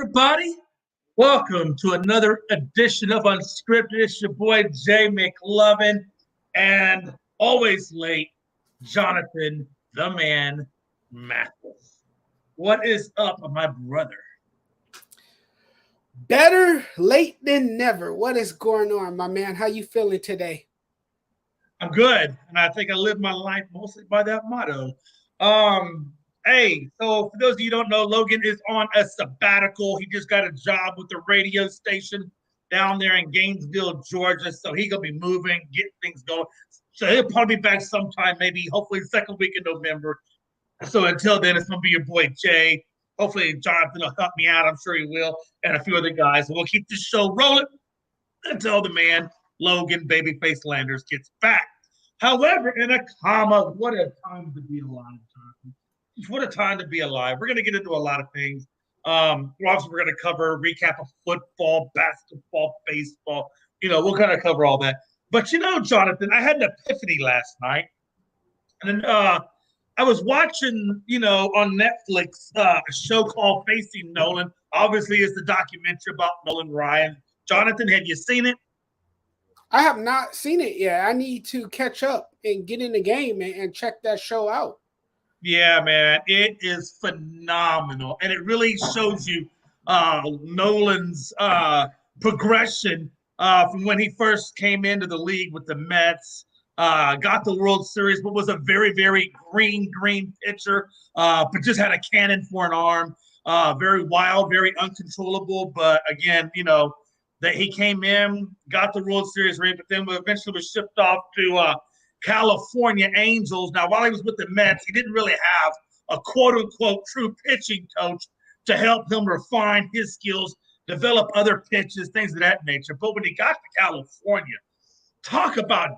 everybody. Welcome to another edition of Unscripted. It's your boy, Jay McLovin, and always late, Johnathon, the man, Mathis. What is up, my brother? Better late than never. What is going on, my man? How you feeling today? I'm good, and I think I live my life mostly by that motto. Hey, so for those of you who don't know, Logan is on a sabbatical. He just got a job with the radio station down there in Gainesville, Georgia. So he's going to be moving, getting things going. So he'll probably be back sometime, maybe hopefully the second week in November. So until then, it's going to be your boy Jay. Hopefully Jonathan will help me out. I'm sure he will. And a few other guys. So we'll keep this show rolling until the man, Logan Babyface Landers, gets back. However, in a comma, what a time to be alive, Jonathan. What a time to be alive. We're going to get into a lot of things. Obviously, we're going to cover recap of football, basketball, baseball. We'll kind of cover all that. But, Jonathan, I had an epiphany last night. And then I was watching, on Netflix, a show called Facing Nolan. Obviously, it's the documentary about Nolan Ryan. Jonathan, have you seen it? I have not seen it yet. I need to catch up and get in the game and check that show out. Yeah, man, it is phenomenal. And it really shows you Nolan's progression from when he first came into the league with the Mets, got the World Series, but was a very, very green pitcher, but just had a cannon for an arm, very wild, very uncontrollable. But again, that he came in, got the World Series ring, but then eventually was shipped off to California Angels. Now, while he was with the Mets, he didn't really have a quote-unquote true pitching coach to help him refine his skills, develop other pitches, things of that nature. But when he got to California,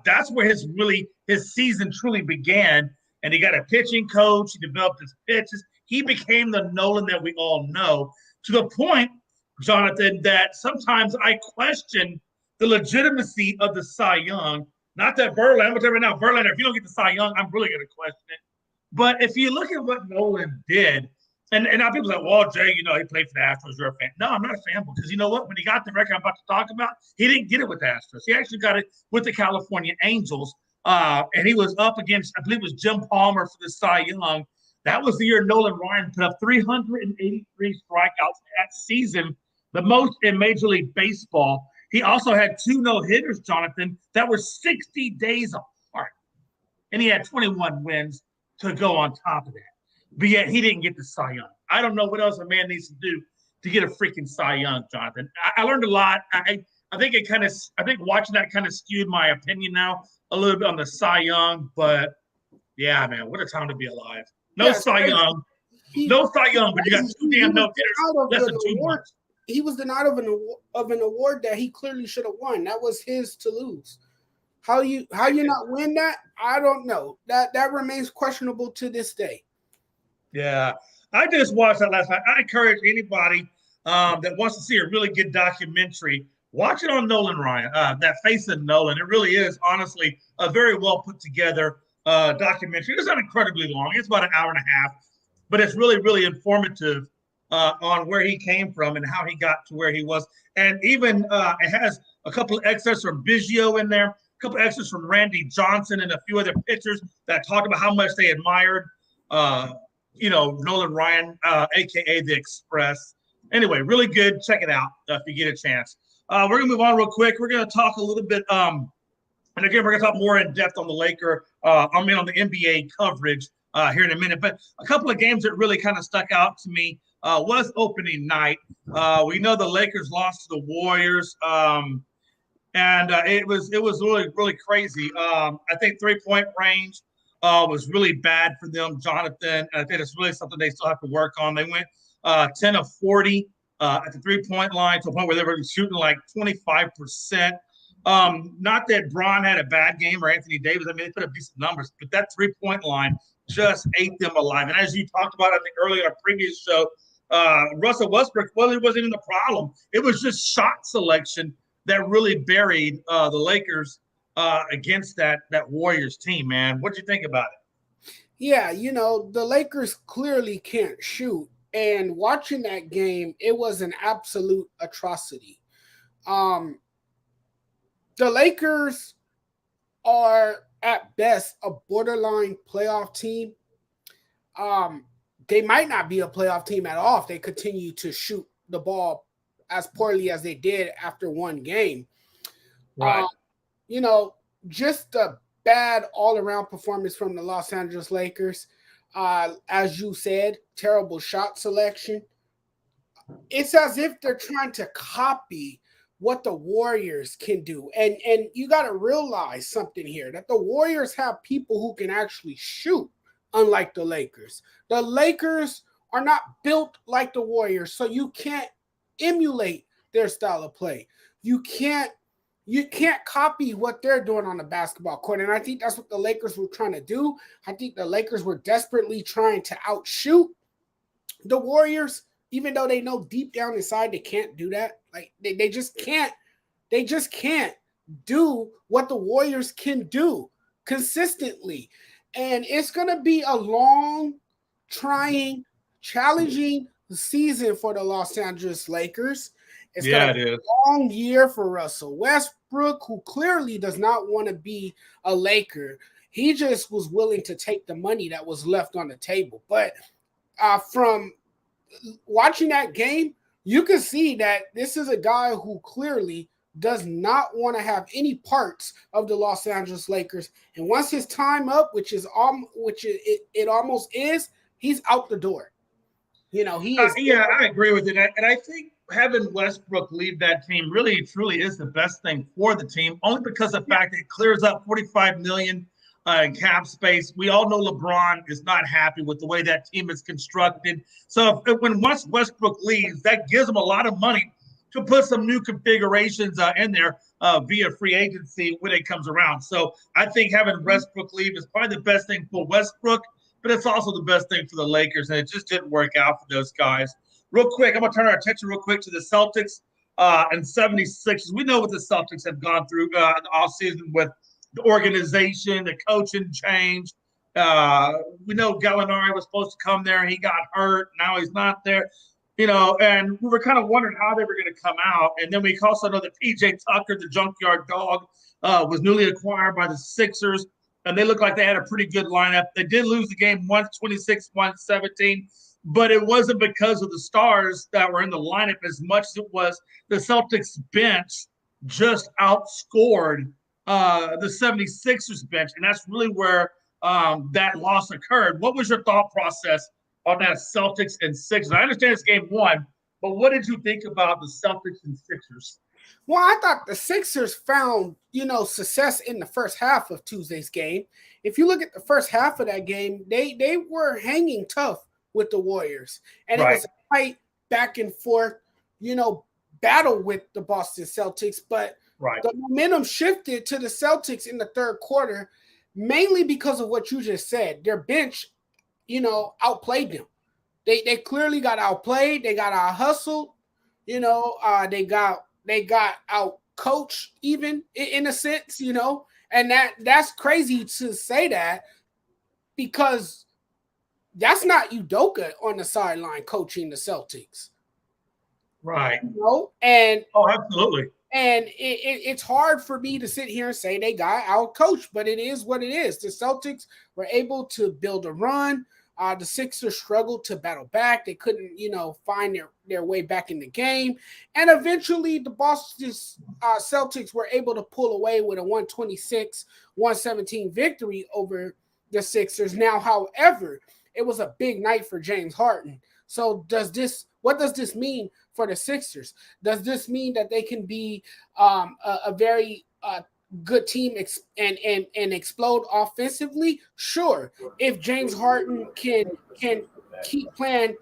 that's where his season truly began. And he got a pitching coach. He developed his pitches. He became the Nolan that we all know, to the point, Jonathan, that sometimes I question the legitimacy of the Cy Young. Not that Verlander, but right now, Verlander, if you don't get the Cy Young, I'm really going to question it. But if you look at what Nolan did, and now people say, well, Jay, he played for the Astros, you're a fan. No, I'm not a fan, because you know what? When he got the record I'm about to talk about, he didn't get it with the Astros. He actually got it with the California Angels, and he was up against, I believe it was Jim Palmer for the Cy Young. That was the year Nolan Ryan put up 383 strikeouts that season, the most in Major League Baseball. He also had 2 no-hitters, Jonathan, that were 60 days apart. And he had 21 wins to go on top of that. But yet he didn't get the Cy Young. I don't know what else a man needs to do to get a freaking Cy Young, Jonathan. I learned a lot. I think watching that kind of skewed my opinion now a little bit on the Cy Young. But yeah, man, what a time to be alive. No Cy Young. No Cy Young, but you got 2 damn no-hitters. Less than 2 months. He was denied of an award that he clearly should have won. That was his to lose. How you not win that? I don't know. That remains questionable to this day. Yeah, I just watched that last night. I encourage anybody that wants to see a really good documentary, watch it on Nolan Ryan. That Facing Nolan. It really is honestly a very well put together documentary. It's not incredibly long. It's about an hour and a half, but it's really, really informative. On where he came from and how he got to where he was. And even it has a couple of excerpts from Biggio in there, a couple of excerpts from Randy Johnson and a few other pitchers that talked about how much they admired, Nolan Ryan, a.k.a. The Express. Anyway, really good. Check it out if you get a chance. We're going to move on real quick. We're going to talk a little bit, and again, we're going to talk more in depth on the Laker, on the NBA coverage here in a minute. But a couple of games that really kind of stuck out to me was opening night. We know the Lakers lost to the Warriors, and it was really, really crazy. I think 3-point range was really bad for them, Jonathan. I think it's really something they still have to work on. They went 10 of 40 at the 3-point line to a point where they were shooting like 25%. Not that Bron had a bad game or Anthony Davis. I mean, they put up decent numbers, but that 3-point line just ate them alive. And as you talked about, I think earlier in a previous show, Russell Westbrook, well, it wasn't even the problem. It was just shot selection that really buried the Lakers against that Warriors team, man. What do you think about it? Yeah, the Lakers clearly can't shoot. And watching that game, it was an absolute atrocity. The Lakers are at best a borderline playoff team. They might not be a playoff team at all if they continue to shoot the ball as poorly as they did after one game. Right. Just a bad all-around performance from the Los Angeles Lakers. As you said, terrible shot selection. It's as if they're trying to copy what the Warriors can do. And you got to realize something here, that the Warriors have people who can actually shoot, unlike the Lakers. The Lakers are not built like the Warriors, so you can't emulate their style of play. You can't copy what they're doing on the basketball court. And I think that's what the Lakers were trying to do. I think the Lakers were desperately trying to outshoot the Warriors, even though they know deep down inside they can't do that. Like they just can't do what the Warriors can do consistently. And it's going to be a long, trying, challenging season for the Los Angeles Lakers. It's going to be a long year for Russell Westbrook, who clearly does not want to be a Laker. He just was willing to take the money that was left on the table. But from watching that game, you can see that this is a guy who clearly does not want to have any parts of the Los Angeles Lakers. And once his time up, which it almost is, he's out the door. He is. Yeah, I agree with it. And I think having Westbrook leave that team really, truly is the best thing for the team, only because of the fact that it clears up $45 million in cap space. We all know LeBron is not happy with the way that team is constructed. So once Westbrook leaves, that gives him a lot of money to put some new configurations in there via free agency when it comes around. So I think having Westbrook leave is probably the best thing for Westbrook, but it's also the best thing for the Lakers, and it just didn't work out for those guys. Real quick, I'm going to turn our attention real quick to the Celtics and 76ers. We know what the Celtics have gone through in the offseason with the organization, the coaching change. We know Gallinari was supposed to come there. He got hurt. Now he's not there. And we were kind of wondering how they were going to come out. And then we also know that PJ Tucker, the junkyard dog, was newly acquired by the Sixers, and they looked like they had a pretty good lineup. They did lose the game 126-117, but it wasn't because of the stars that were in the lineup as much as it was the Celtics bench just outscored the 76ers bench, and that's really where that loss occurred. What was your thought process on that Celtics and Sixers? I understand it's game one, but what did you think about the Celtics and Sixers? Well, I thought the Sixers found, success in the first half of Tuesday's game. If you look at the first half of that game, they were hanging tough with the Warriors. And It was a tight back and forth, battle with the Boston Celtics. But the momentum shifted to the Celtics in the third quarter, mainly because of what you just said. Their bench, outplayed them. They clearly got outplayed. They got out hustled. They got out coached, even in a sense, and that's crazy to say that, because that's not Udoka on the sideline coaching the Celtics. Right. And absolutely. And it's hard for me to sit here and say they got out coached, but it is what it is. The Celtics were able to build a run. The Sixers struggled to battle back. They couldn't, find their way back in the game. And eventually the Boston Celtics were able to pull away with a 126-117 victory over the Sixers. Now, however, it was a big night for James Harden. So what does this mean for the Sixers? Does this mean that they can be a very good team and explode offensively? Sure. If James Harden can keep playing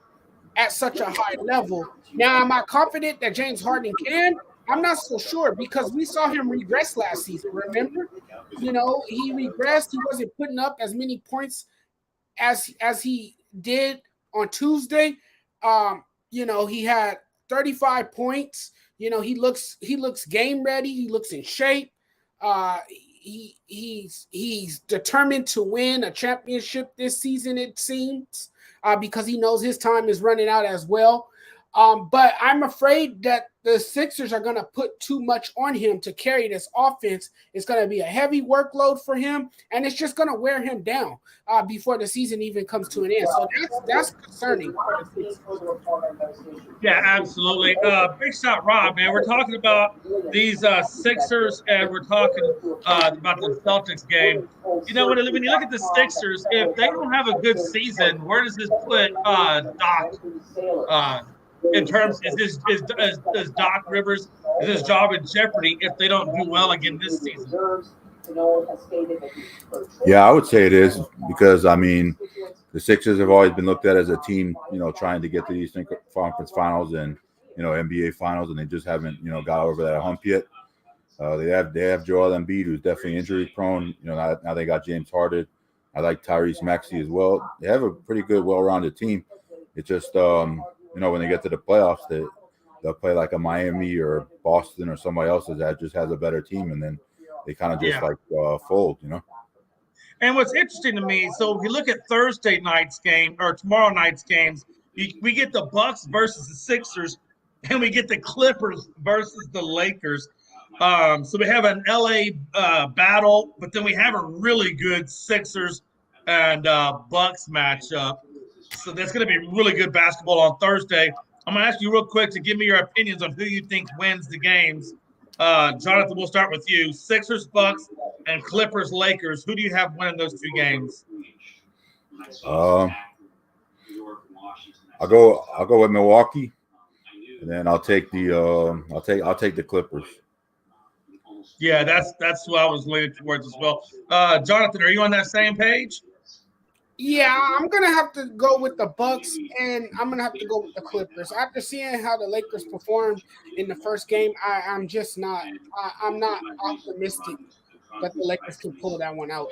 at such a high level. Now, am I confident that James Harden can? I'm not so sure, because we saw him regress last season, remember? He regressed. He wasn't putting up as many points as he did on Tuesday. He had 35 points. He looks game ready. He looks in shape. He's determined to win a championship this season, it seems. because he knows his time is running out as well. But I'm afraid that the Sixers are going to put too much on him to carry this offense. It's going to be a heavy workload for him, and it's just going to wear him down before the season even comes to an end. So that's concerning for the Sixers. Yeah, absolutely. Big shot, Rob, man. We're talking about these Sixers, and we're talking about the Celtics game. You know, when you look at the Sixers, if they don't have a good season, where does this put Doc? In terms, is Doc Rivers, is his job in jeopardy if they don't do well again this season? Yeah, I would say it is because, I mean, the Sixers have always been looked at as a team, trying to get to the Eastern Conference Finals and, NBA Finals, and they just haven't, got over that hump yet. They have Joel Embiid, who's definitely injury prone. Now they got James Harden. I like Tyrese Maxey as well. They have a pretty good, well-rounded team. It's just, when they get to the playoffs, they'll play like a Miami or Boston or somebody else that just has a better team, and then they kind of just fold, And what's interesting to me, so if you look at Thursday night's game or tomorrow night's games, we get the Bucks versus the Sixers, and we get the Clippers versus the Lakers. So we have an LA battle, but then we have a really good Sixers and Bucks matchup. So that's going to be really good basketball on Thursday. I'm going to ask you real quick to give me your opinions on who you think wins the games. Jonathan, we'll start with you. Sixers, Bucks, and Clippers, Lakers. Who do you have winning those two games? I'll go with Milwaukee, and then I'll take the Clippers. Yeah, that's what I was leaning towards as well. Jonathan, are you on that same page? Yeah, I'm gonna have to go with the Bucks, and I'm gonna have to go with the Clippers. After seeing how the Lakers performed in the first game, I'm just not. I'm not optimistic that the Lakers can pull that one out.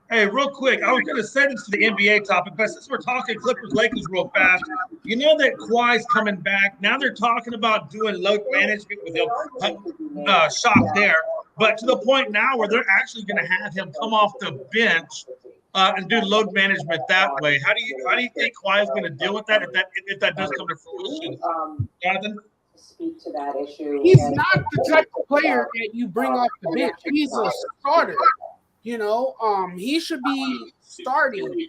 Hey, real quick, I was going to say this to the NBA topic, but since we're talking Clippers Lakers real fast, you know that Kawhi's coming back. Now they're talking about doing load management with him, shot there, but to the point now where they're actually going to have him come off the bench and do load management that way. How do you think Kawhi is going to deal with that if that does come to fruition, Jonathan? Speak to that issue. He's not the type of player that you bring off the bench. He's a starter. He should be starting.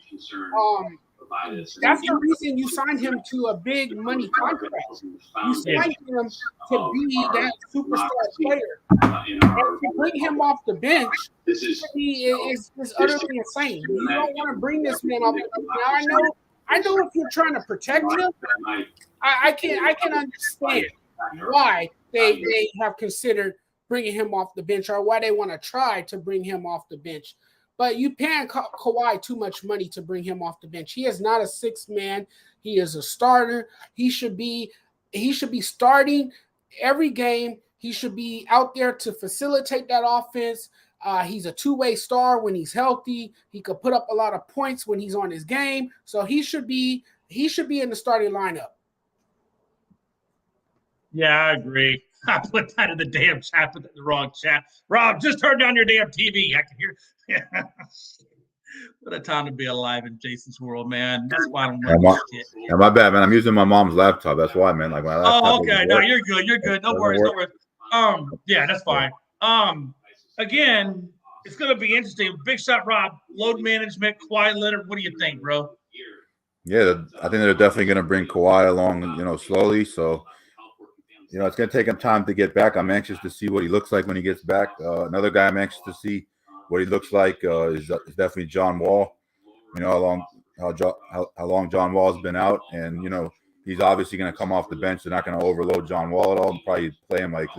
That's the reason you signed him to a big money contract. You signed him to be that superstar player. And to bring him off the bench is utterly insane. You don't want to bring this man off the bench. Now I know if you're trying to protect him, I can understand why they have considered bringing him off the bench or why they want to try to bring him off the bench. But you paying Kawhi too much money to bring him off the bench. He is not a sixth man. He is a starter. He should be starting every game. He should be out there to facilitate that offense. He's a two-way star when he's healthy. He could put up a lot of points when he's on his game. So he should be in the starting lineup. Yeah, I agree. I put that in the damn chat, but the wrong chat. Rob, just turn down your damn TV. I can hear. Yeah. What a time to be alive in Jason's world, man. That's why I don't want this shit. Yeah, my bad, man. I'm using my mom's laptop. That's why, man. Like my laptop. Oh, okay. No, you're good. You're good. No worries. No worries. Yeah, that's fine. Again, it's gonna be interesting. Big shot, Rob. Load management, Kawhi Leonard. What do you think, bro? Yeah, I think they're definitely gonna bring Kawhi along, slowly. So. It's going to take him time to get back. I'm anxious to see what he looks like when he gets back. Another guy I'm anxious to see what he looks like is definitely John Wall. How long John Wall's been out, and he's obviously going to come off the bench. They're not going to overload John Wall at all. And probably play him like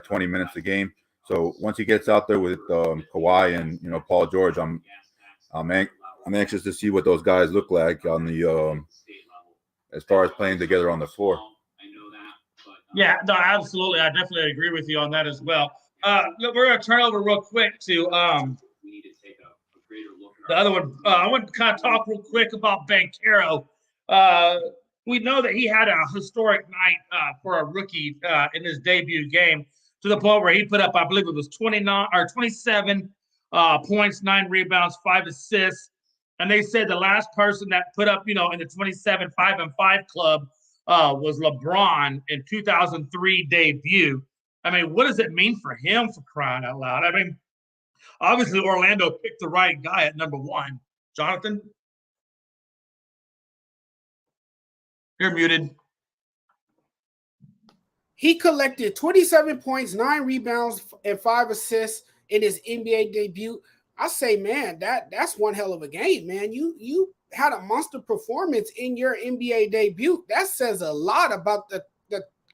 20 minutes a game. So once he gets out there with Kawhi and Paul George, I'm anxious to see what those guys look like on the as far as playing together on the floor. Yeah, no, absolutely. I definitely agree with you on that as well. We're going to turn over real quick to the other one. I want to kind of talk real quick about Caro. We know that he had a historic night for a rookie in his debut game to the point where he put up, I believe it was 27 points, 9 rebounds, 5 assists. and they said the last person that put up, in the 27 5-5 club was LeBron in 2003 debut. I mean, what does it mean for him, for crying out loud? I mean, obviously Orlando picked the right guy at number 1. Jonathan, you're muted. He collected 27 points, 9 rebounds, and 5 assists in his NBA debut. I say, man, that's one hell of a game, man. You had a monster performance in your NBA debut. That says a lot about the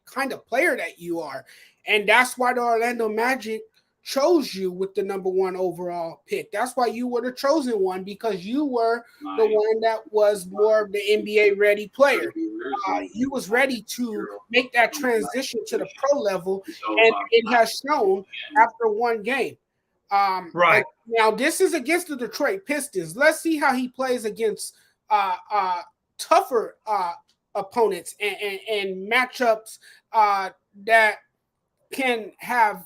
kind of player that you are. And that's why the Orlando Magic chose you with the number 1 overall pick. That's why you were the chosen one, because you were the one that was more of the NBA ready player. You was ready to make that transition to the pro level, and it has shown after one game. Right. Now, this is against the Detroit Pistons. Let's see how he plays against tougher opponents and matchups that can have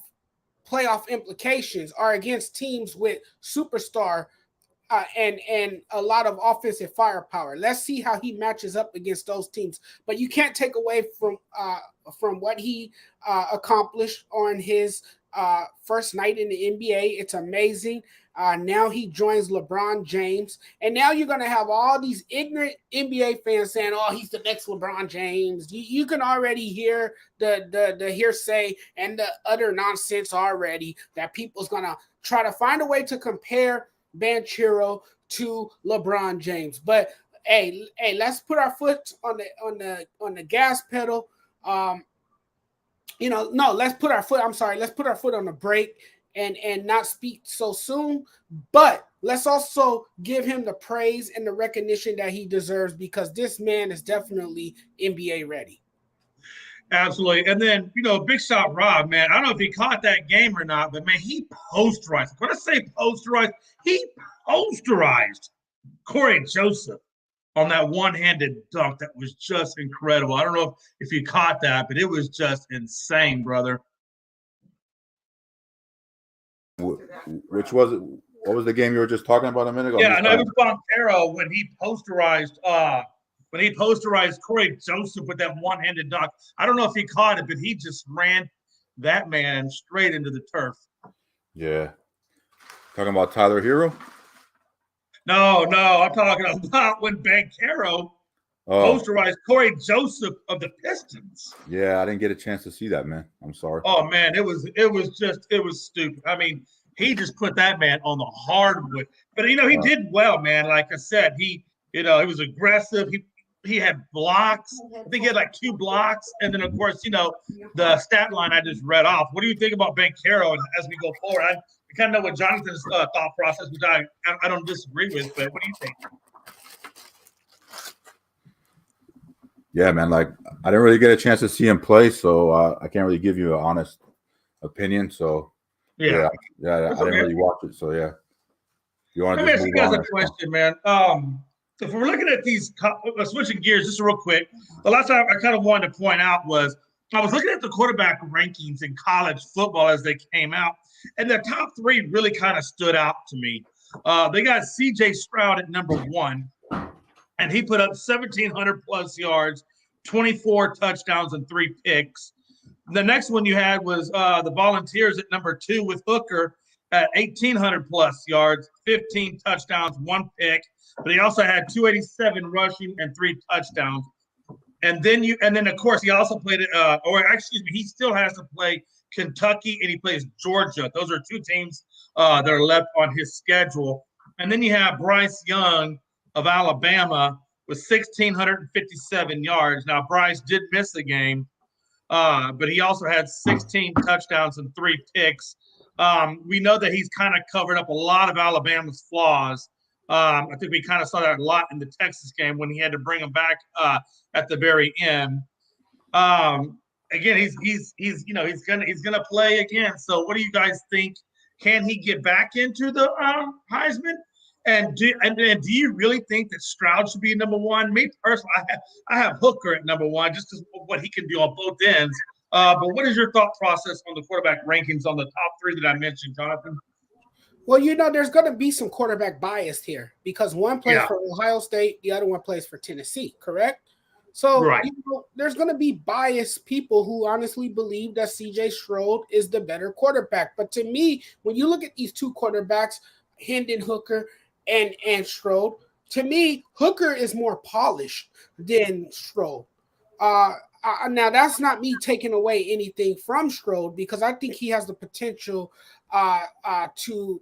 playoff implications, are against teams with superstar and a lot of offensive firepower. Let's see how he matches up against those teams. But you can't take away from what he accomplished on his first night in the NBA. It's amazing. Now he joins LeBron James, and now you're going to have all these ignorant NBA fans saying, "Oh, he's the next LeBron James." You can already hear the hearsay and the other nonsense already that people's going to try to find a way to compare Banchero to LeBron James. But hey, let's put our foot on the gas pedal. Let's put our foot on the brake and not speak so soon. But let's also give him the praise and the recognition that he deserves, because this man is definitely NBA ready. Absolutely. And then, Big Shot Rob, man, I don't know if he caught that game or not, but man, he posterized. When I say posterized, he posterized Corey Joseph on that one-handed dunk that was just incredible. I don't know if you caught that, but it was just insane, brother. Which was it? What was the game you were just talking about a minute ago? Yeah, no, it was about Caro when he posterized Corey Joseph with that one-handed dunk. I don't know if he caught it, but he just ran that man straight into the turf. Yeah. Talking about Tyler Hero? No, I'm talking about when Banchero posterized Corey Joseph of the Pistons. Yeah, I didn't get a chance to see that, man. I'm sorry. Oh man, it was stupid. I mean, he just put that man on the hardwood. But he did well, man. Like I said, he was aggressive. He had blocks. I think he had like 2 blocks, and then of course, the stat line I just read off. What do you think about Banchero as we go forward? I kind of know what Jonathan's thought process, which I don't disagree with, but what do you think? Yeah, man. Like, I didn't really get a chance to see him play, so I can't really give you an honest opinion. So yeah, I didn't really watch it. So yeah, you want to let me ask you guys a question, man. If we're looking at these, switching gears just real quick, the last time I kind of wanted to point out was I was looking at the quarterback rankings in college football as they came out, and the top 3 really kind of stood out to me. They got C.J. Stroud at number 1, and he put up 1,700 plus yards, 24 touchdowns, and 3 picks. The next one you had was the Volunteers at number 2 with Hooker at 1,800 plus yards, 15 touchdowns, 1 pick. But he also had 287 rushing and 3 touchdowns. And then of course he also played he still has to play Kentucky and he plays Georgia. Those are 2 teams that are left on his schedule. And then you have Bryce Young of Alabama with 1,657 yards. Now Bryce did miss a game, but he also had 16 touchdowns and 3 picks. We know that he's kind of covered up a lot of Alabama's flaws. I think we kind of saw that a lot in the Texas game when he had to bring him back at the very end. Again, he's gonna play again. So, what do you guys think? Can he get back into the Heisman? And do you really think that Stroud should be number 1? Me personally, I have Hooker at number 1 just because of what he can do on both ends. But what is your thought process on the quarterback rankings on the top 3 that I mentioned, Jonathan? Well, there's going to be some quarterback bias here because one plays for Ohio State, the other one plays for Tennessee, correct? So there's going to be biased people who honestly believe that CJ Stroud is the better quarterback. But to me, when you look at these two quarterbacks, Hendon Hooker and Stroud, to me, Hooker is more polished than Stroud. Now, that's not me taking away anything from Stroud because I think he has the potential to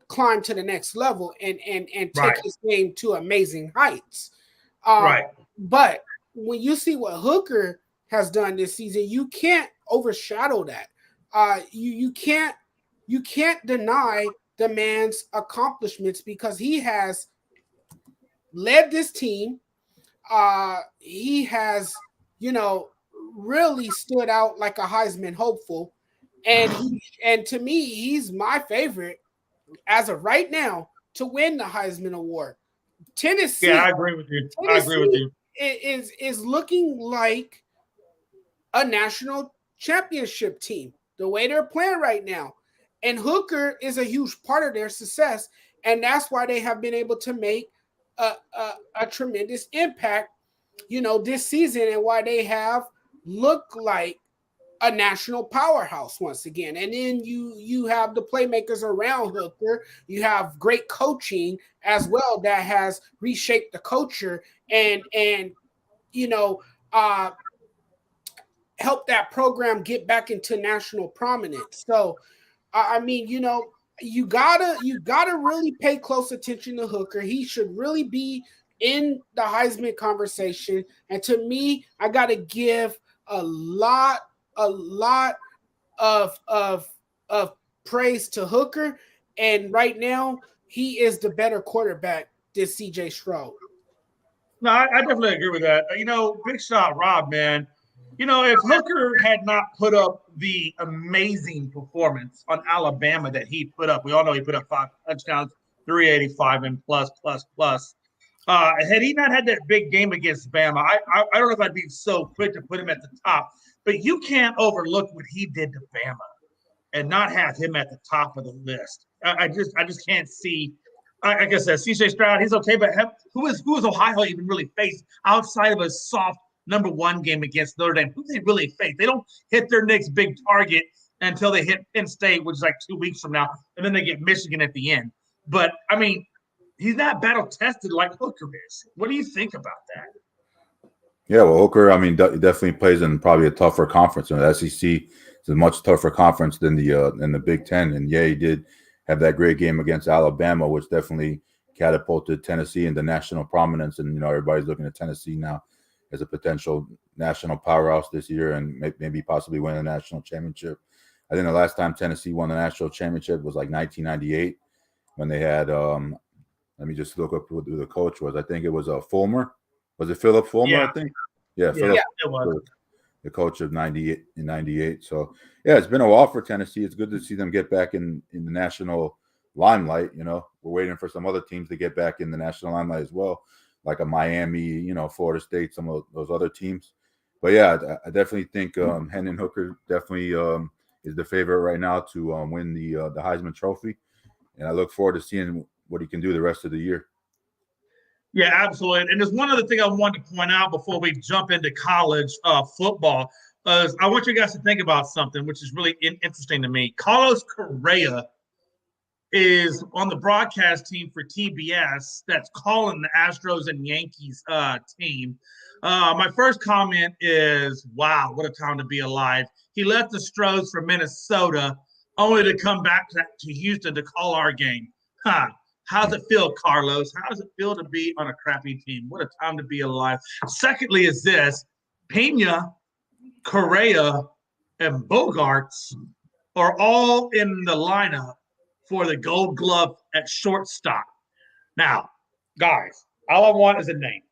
climb to the next level and take his game to amazing heights. But when you see what Hooker has done this season, you can't overshadow that. You can't deny the man's accomplishments because he has led this team. He has, really stood out like a Heisman hopeful, and to me, he's my favorite as of right now to win the Heisman Award. Tennessee, I agree with you. Is looking like a national championship team the way they're playing right now, and Hooker is a huge part of their success, and that's why they have been able to make a tremendous impact, this season, and why they have looked like a national powerhouse once again. And then you have the playmakers around Hooker. You have great coaching as well that has reshaped the culture and helped that program get back into national prominence. So, I mean, you gotta really pay close attention to Hooker. He should really be in the Heisman conversation. And to me, I gotta give a lot of praise to Hooker. And right now, he is the better quarterback than CJ Stroud. No, I definitely agree with that. Big shot Rob, man. If Hooker had not put up the amazing performance on Alabama that he put up, we all know he put up 5 touchdowns, 385 and plus. Had he not had that big game against Bama, I don't know if I'd be so quick to put him at the top. But you can't overlook what he did to Bama and not have him at the top of the list. I just can't see. Like I said, CJ Stroud, he's okay, but who is Ohio even really faced outside of a soft number 1 game against Notre Dame? Who they really face? They don't hit their next big target until they hit Penn State, which is like 2 weeks from now, and then they get Michigan at the end. But I mean, he's not battle tested like Hooker is. What do you think about that? Yeah, well, Hooker, I mean, definitely plays in probably a tougher conference. The SEC is a much tougher conference than the Big Ten. And yeah, he did have that great game against Alabama, which definitely catapulted Tennessee into national prominence. And everybody's looking at Tennessee now as a potential national powerhouse this year, and maybe possibly win a national championship. I think the last time Tennessee won the national championship was like 1998 when they had. Let me just look up who the coach was. I think it was Fulmer. Was it Philip Fulmer? Yeah. I think. Yeah, Philip. It was the coach of 98. So yeah, it's been a while for Tennessee. It's good to see them get back in the national limelight. We're waiting for some other teams to get back in the national limelight as well, like a Miami, Florida State, some of those other teams. But yeah, I definitely think Hendon Hooker definitely is the favorite right now to win the Heisman Trophy, and I look forward to seeing what he can do the rest of the year. Yeah, absolutely. And there's one other thing I wanted to point out before we jump into college football. I want you guys to think about something which is really interesting to me. Carlos Correa is on the broadcast team for TBS that's calling the Astros and Yankees team. My first comment is, wow, what a time to be alive. He left the Astros for Minnesota only to come back to Houston to call our game. How's it feel, Carlos? How does it feel to be on a crappy team? What a time to be alive. Secondly is this, Pena, Correa, and Bogarts are all in the lineup for the Gold Glove at shortstop. Now, guys, all I want is a name.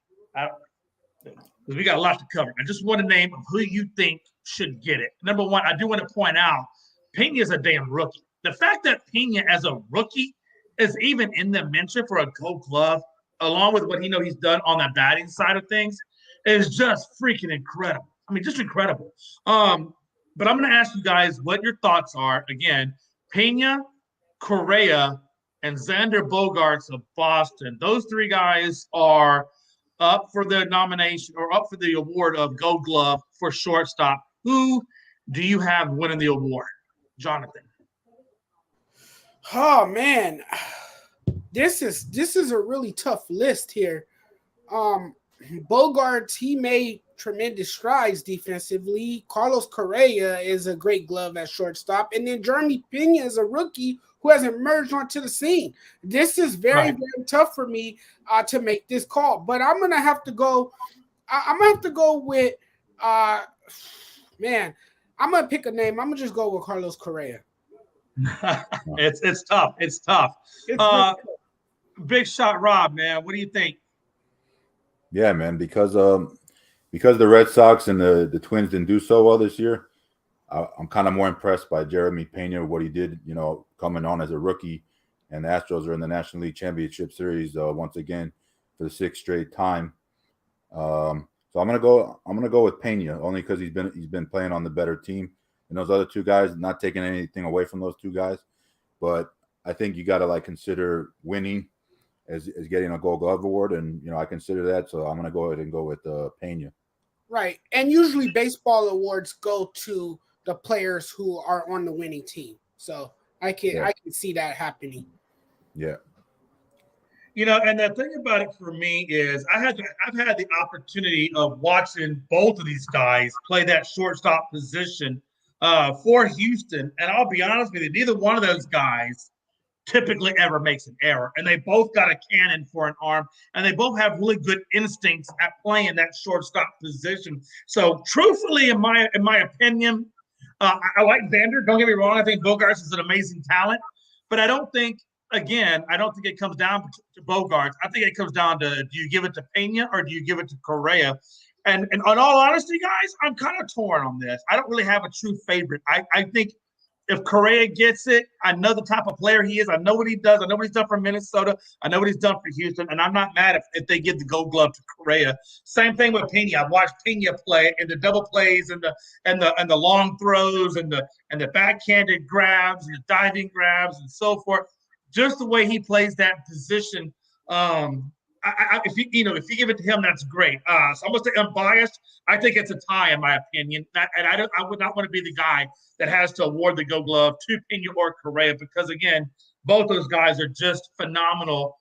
Because we got a lot to cover. I just want a name of who you think should get it. Number one, I do want to point out, Pena is a damn rookie. The fact that Pena as a rookie is even in the mention for a Gold Glove, along with what he's done on the batting side of things, is just freaking incredible. I mean, just incredible. But I'm going to ask you guys what your thoughts are. Again, Pena, Correa, and Xander Bogaerts of Boston. Those three guys are up for the nomination or up for the award of Gold Glove for shortstop. Who do you have winning the award, Jonathan? Oh man, this is a really tough list here. Bogaerts, he made tremendous strides defensively. Carlos Correa is a great glove at shortstop, and then Jeremy Pena is a rookie who has emerged onto the scene. This is very tough for me to make this call, but I'm gonna have to go. I'm gonna have to go with man. I'm gonna pick a name. I'm gonna just go with Carlos Correa. It's tough. It's tough. Big shot, Rob. Man, what do you think? Yeah, man. Because the Red Sox and the Twins didn't do so well this year, I'm kind of more impressed by Jeremy Pena, what he did. You know, coming on as a rookie, and the Astros are in the National League Championship Series once again for the 6th straight time. So I'm gonna go with Pena only because he's been playing on the better team. And those other two guys, not taking anything away from those two guys, but I think you got to consider winning as getting a Gold Glove award, and I consider that. So I'm going to go ahead and go with Pena. Right, and usually baseball awards go to the players who are on the winning team. So I can see that happening. Yeah. And the thing about it for me is I've had the opportunity of watching both of these guys play that shortstop position for Houston. And I'll be honest with you, neither one of those guys typically ever makes an error. And they both got a cannon for an arm, and they both have really good instincts at playing that shortstop position. So truthfully, in my opinion, I like Xander. Don't get me wrong. I think Bogaerts is an amazing talent, but I don't think it comes down to Bogaerts. I think it comes down to, do you give it to Pena or do you give it to Correa? And in all honesty, guys, I'm kind of torn on this. I don't really have a true favorite. I think if Correa gets it, I know the type of player he is. I know what he does. I know what he's done for Minnesota. I know what he's done for Houston. And I'm not mad if they give the Gold Glove to Correa. Same thing with Pena. I've watched Pena play in the double plays and the long throws and the backhanded grabs and the diving grabs and so forth. Just the way he plays that position. If you give it to him, that's great. So I'm gonna say unbiased. I think it's a tie in my opinion, and I would not want to be the guy that has to award the Gold Glove to Pena or Correa, because again, both those guys are just phenomenal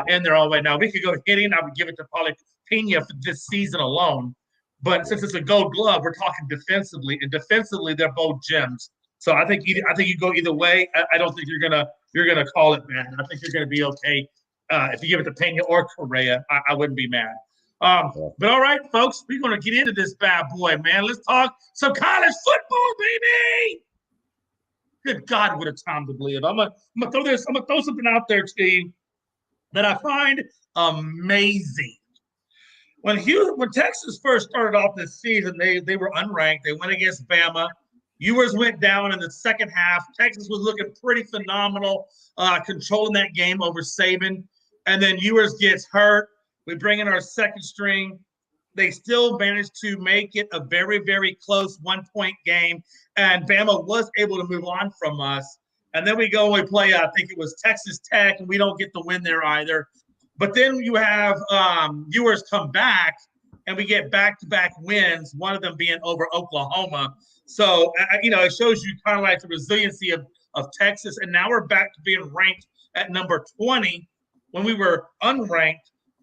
in their own way. Now, we could go hitting. I would give it to probably Pena for this season alone, but since it's a Gold Glove, we're talking defensively, and defensively they're both gems. So I think you go either way. I don't think you're gonna call it bad. I think you're gonna be okay. If you give it to Pena or Correa, I wouldn't be mad. But all right, folks, we're going to get into this bad boy, man. Let's talk some college football, baby. Good God, what a time to believe. I'm gonna throw something out there to you that I find amazing. When Texas first started off this season, they were unranked. They went against Bama. Ewers went down in the second half. Texas was looking pretty phenomenal, controlling that game over Saban. And then Ewers gets hurt. We bring in our second string. They still managed to make it a very, very close 1-point game. And Bama was able to move on from us. And then we go and we play, I think it was Texas Tech, and we don't get the win there either. But then you have Ewers come back, and we get back-to-back wins, one of them being over Oklahoma. So, it shows you kind of like the resiliency of Texas. And now we're back to being ranked at number 20 when we were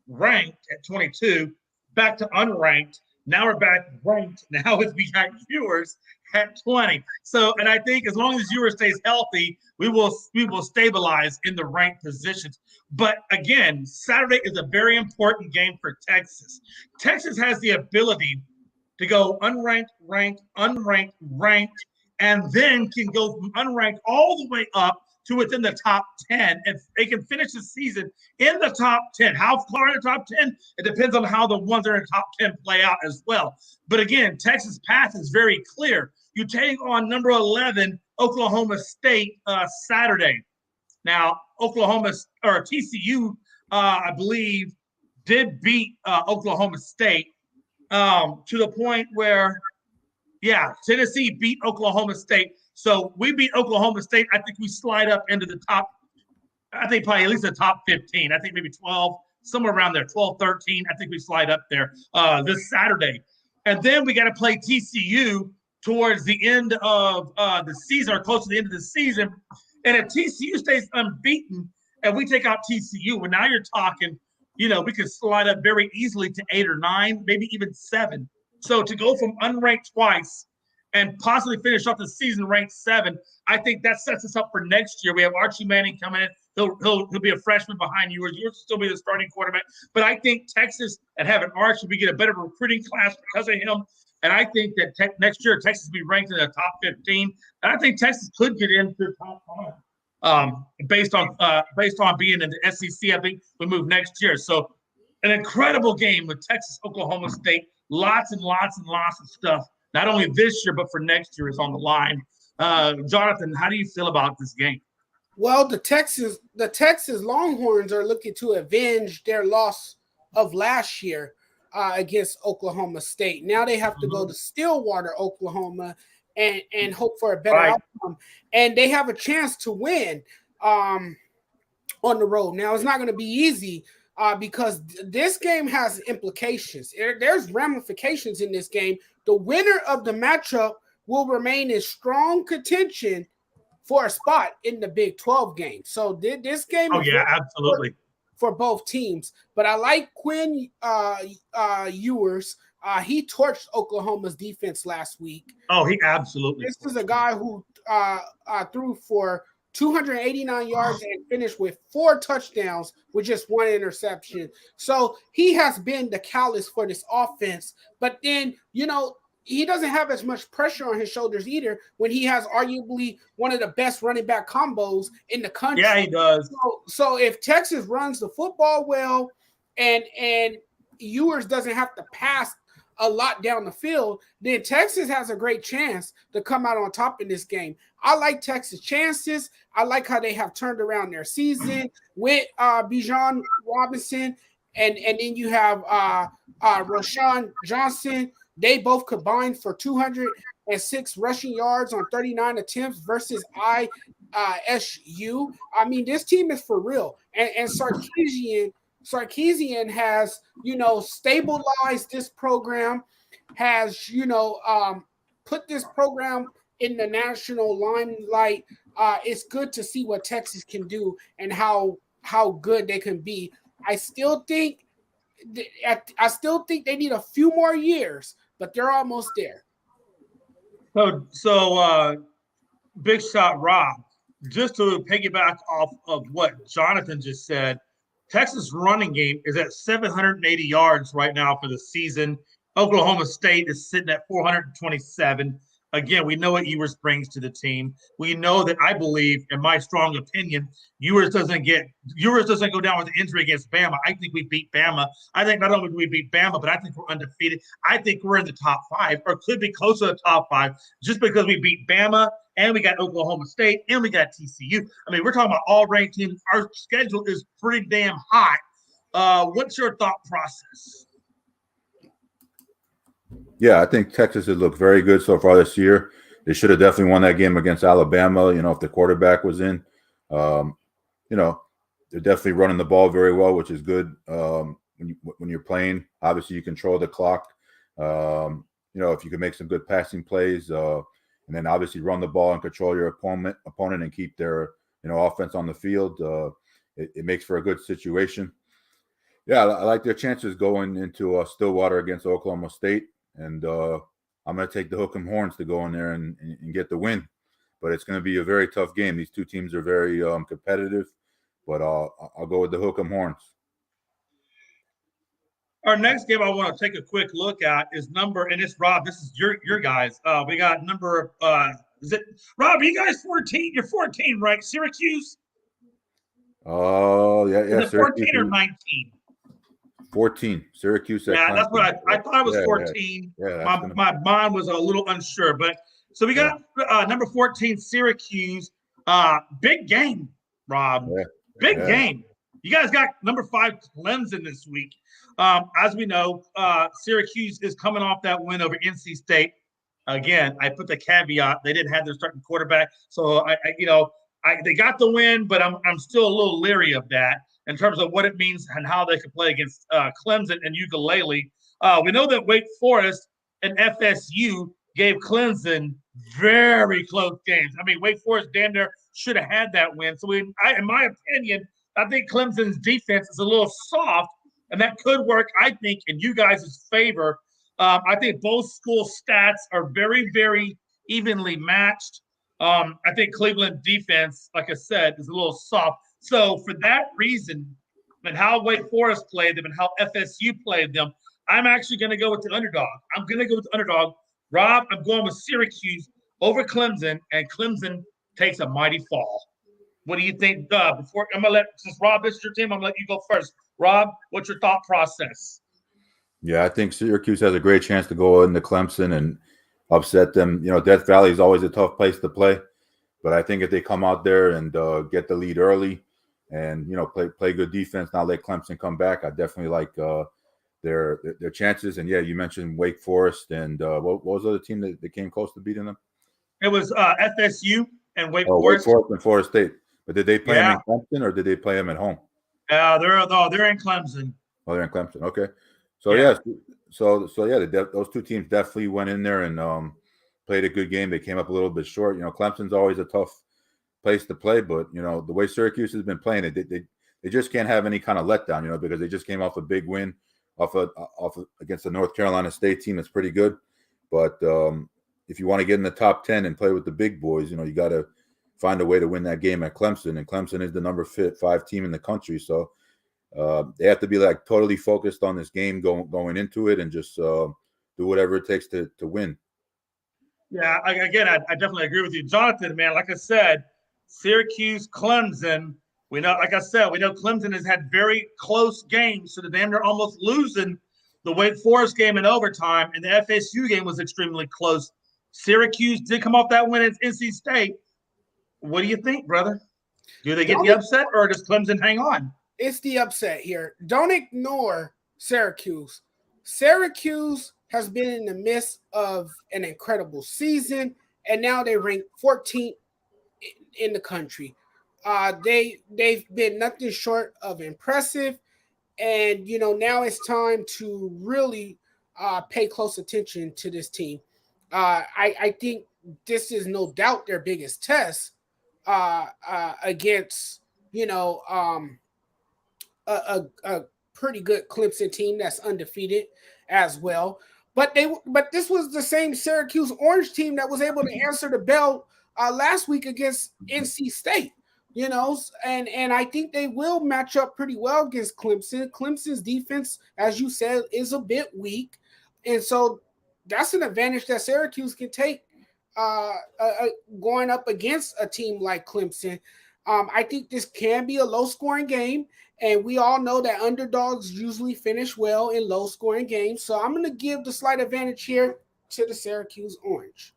ranked at 22, back to unranked. Now we're back ranked. Now we got Ewers at 20. So, and I think as long as Ewers stays healthy, we will stabilize in the ranked positions. But again, Saturday is a very important game for Texas. Texas has the ability to go unranked, ranked, unranked, ranked, and then can go from unranked all the way up to within the top 10. And they can finish the season in the top 10. How far in the top 10? It depends on how the ones that are in the top 10 play out as well. But again, Texas' path is very clear. You take on number 11, Oklahoma State, Saturday. Now, TCU, I believe, did beat Oklahoma State to the point where, Tennessee beat Oklahoma State. So we beat Oklahoma State. I think we slide up into the top. I think probably at least the top 15. I think maybe 12, somewhere around there, 12, 13. I think we slide up there this Saturday. And then we got to play TCU towards the end of the season or close to the end of the season. And if TCU stays unbeaten and we take out TCU, well, now you're talking, we could slide up very easily to 8 or 9, maybe even 7. So to go from unranked twice and possibly finish off the season ranked 7, I think that sets us up for next year. We have Archie Manning coming in. He'll be a freshman behind yours. You'll still be the starting quarterback. But I think Texas and having Archie, we get a better recruiting class because of him. And I think that next year Texas will be ranked in the top 15. And I think Texas could get into the top 5 based on being in the SEC. I think we move next year. So an incredible game with Texas, Oklahoma State. Lots and lots and lots of stuff. Not only this year, but for next year is on the line. Jonathan, how do you feel about this game? Well, the Texas Longhorns are looking to avenge their loss of last year against Oklahoma State. Now they have to go to Stillwater, Oklahoma, and hope for a better outcome. And they have a chance to win on the road. Now, it's not going to be easy because this game has implications. There's ramifications in this game. The winner of the matchup will remain in strong contention for a spot in the Big 12 game. So this game absolutely. For both teams. But I like Quinn Ewers. He torched Oklahoma's defense last week. Oh, he absolutely. This is a guy who threw for 289 yards and finished with 4 touchdowns with just 1 interception. So he has been the catalyst for this offense. But then, he doesn't have as much pressure on his shoulders either when he has arguably one of the best running back combos in the country. Yeah, he does. So if Texas runs the football well and Ewers doesn't have to pass a lot down the field, then Texas has a great chance to come out on top in this game. I like Texas' chances. I like how they have turned around their season with Bijan Robinson, and then you have Rashawn Johnson. They both combined for 206 rushing yards on 39 attempts versus ISU. I mean, this team is for real. And Sarkisian has, stabilized this program, has, put this program in the national limelight. It's good to see what Texas can do and how good they can be. I still think they need a few more years, but they're almost there. So Big Shot Rob, just to piggyback off of what Jonathan just said, Texas running game is at 780 yards right now for the season. Oklahoma State is sitting at 427. Again, we know what Ewers brings to the team. We know that, I believe, in my strong opinion, Ewers doesn't go down with the injury against Bama. I think we beat Bama. I think not only do we beat Bama, but I think we're undefeated. I think we're in the top 5 or could be close to the top 5 just because we beat Bama and we got Oklahoma State and we got TCU. I mean, we're talking about all ranked teams. Our schedule is pretty damn hot. What's your thought process? Yeah, I think Texas has looked very good so far this year. They should have definitely won that game against Alabama, if the quarterback was in. They're definitely running the ball very well, which is good. When you're playing, obviously you control the clock. If you can make some good passing plays, and then obviously run the ball and control your opponent and keep their offense on the field, it makes for a good situation. Yeah, I like their chances going into Stillwater against Oklahoma State. And I'm going to take the hook and horns to go in there and get the win. But it's going to be a very tough game. These two teams are very competitive. But I'll go with the hook and horns. Our next game I want to take a quick look at is and it's Rob, this is your guys. We got number is it Rob, you guys 14? You're 14, right? Syracuse? Oh, yeah. Is it 14 or 19? 14, Syracuse. Yeah, that's what I thought it was 14. Yeah, my mind was a little unsure, but so we got number 14, Syracuse. Big game, Rob. Yeah. Big game. You guys got number 5 Clemson this week. As we know, Syracuse is coming off that win over NC State. Again, I put the caveat they didn't have their starting quarterback, so they got the win, but I'm still a little leery of that in terms of what it means and how they could play against Clemson and Ukulele. We know that Wake Forest and FSU gave Clemson very close games. I mean, Wake Forest damn near should have had that win. So, in my opinion, I think Clemson's defense is a little soft, and that could work, I think, in you guys' favor. I think both school stats are very, very evenly matched. I think Cleveland defense, like I said, is a little soft. So for that reason, and how Wake Forest played them and how FSU played them, I'm actually going to go with the underdog. I'm going to go with the underdog. Rob, I'm going with Syracuse over Clemson, and Clemson takes a mighty fall. What do you think? Before I'm going to since Rob, this is your team, I'm going to let you go first. Rob, what's your thought process? Yeah, I think Syracuse has a great chance to go into Clemson and upset them. Death Valley is always a tough place to play, but I think if they come out there and get the lead early and play good defense, not let Clemson come back, I definitely like their chances. And yeah, you mentioned Wake Forest and what was the other team that came close to beating them? It was FSU and Wake Wake Forest. Forest and Florida State. But did they play them in Clemson or did they play them at home? They're in Clemson. Oh, they're in Clemson. Okay. So yeah, those two teams definitely went in there and played a good game. They came up a little bit short. Clemson's always a tough place to play, but the way Syracuse has been playing it, they just can't have any kind of letdown, because they just came off a big win against the North Carolina State team that's pretty good. But if you want to get in the top 10 and play with the big boys, you got to find a way to win that game at Clemson, and Clemson is the number 5 team in the country, so. They have to be totally focused on this game going into it and just do whatever it takes to win. Yeah, I definitely agree with you, Jonathan. Man, like I said, Syracuse, Clemson. We know Clemson has had very close games, so they're almost losing the Wake Forest game in overtime, and the FSU game was extremely close. Syracuse did come off that win at NC State. What do you think, brother? Do they get the upset, or does Clemson hang on? It's the upset here. Don't ignore Syracuse. Syracuse has been in the midst of an incredible season, and now they rank 14th in the country. They've been nothing short of impressive, and now it's time to really pay close attention to this team. I think this is no doubt their biggest test against a pretty good Clemson team that's undefeated as well. But this was the same Syracuse Orange team that was able to answer the bell last week against NC State, and I think they will match up pretty well against Clemson. Clemson's defense, as you said, is a bit weak. And so that's an advantage that Syracuse can take going up against a team like Clemson. I think this can be a low-scoring game, and we all know that underdogs usually finish well in low-scoring games. So I'm going to give the slight advantage here to the Syracuse Orange.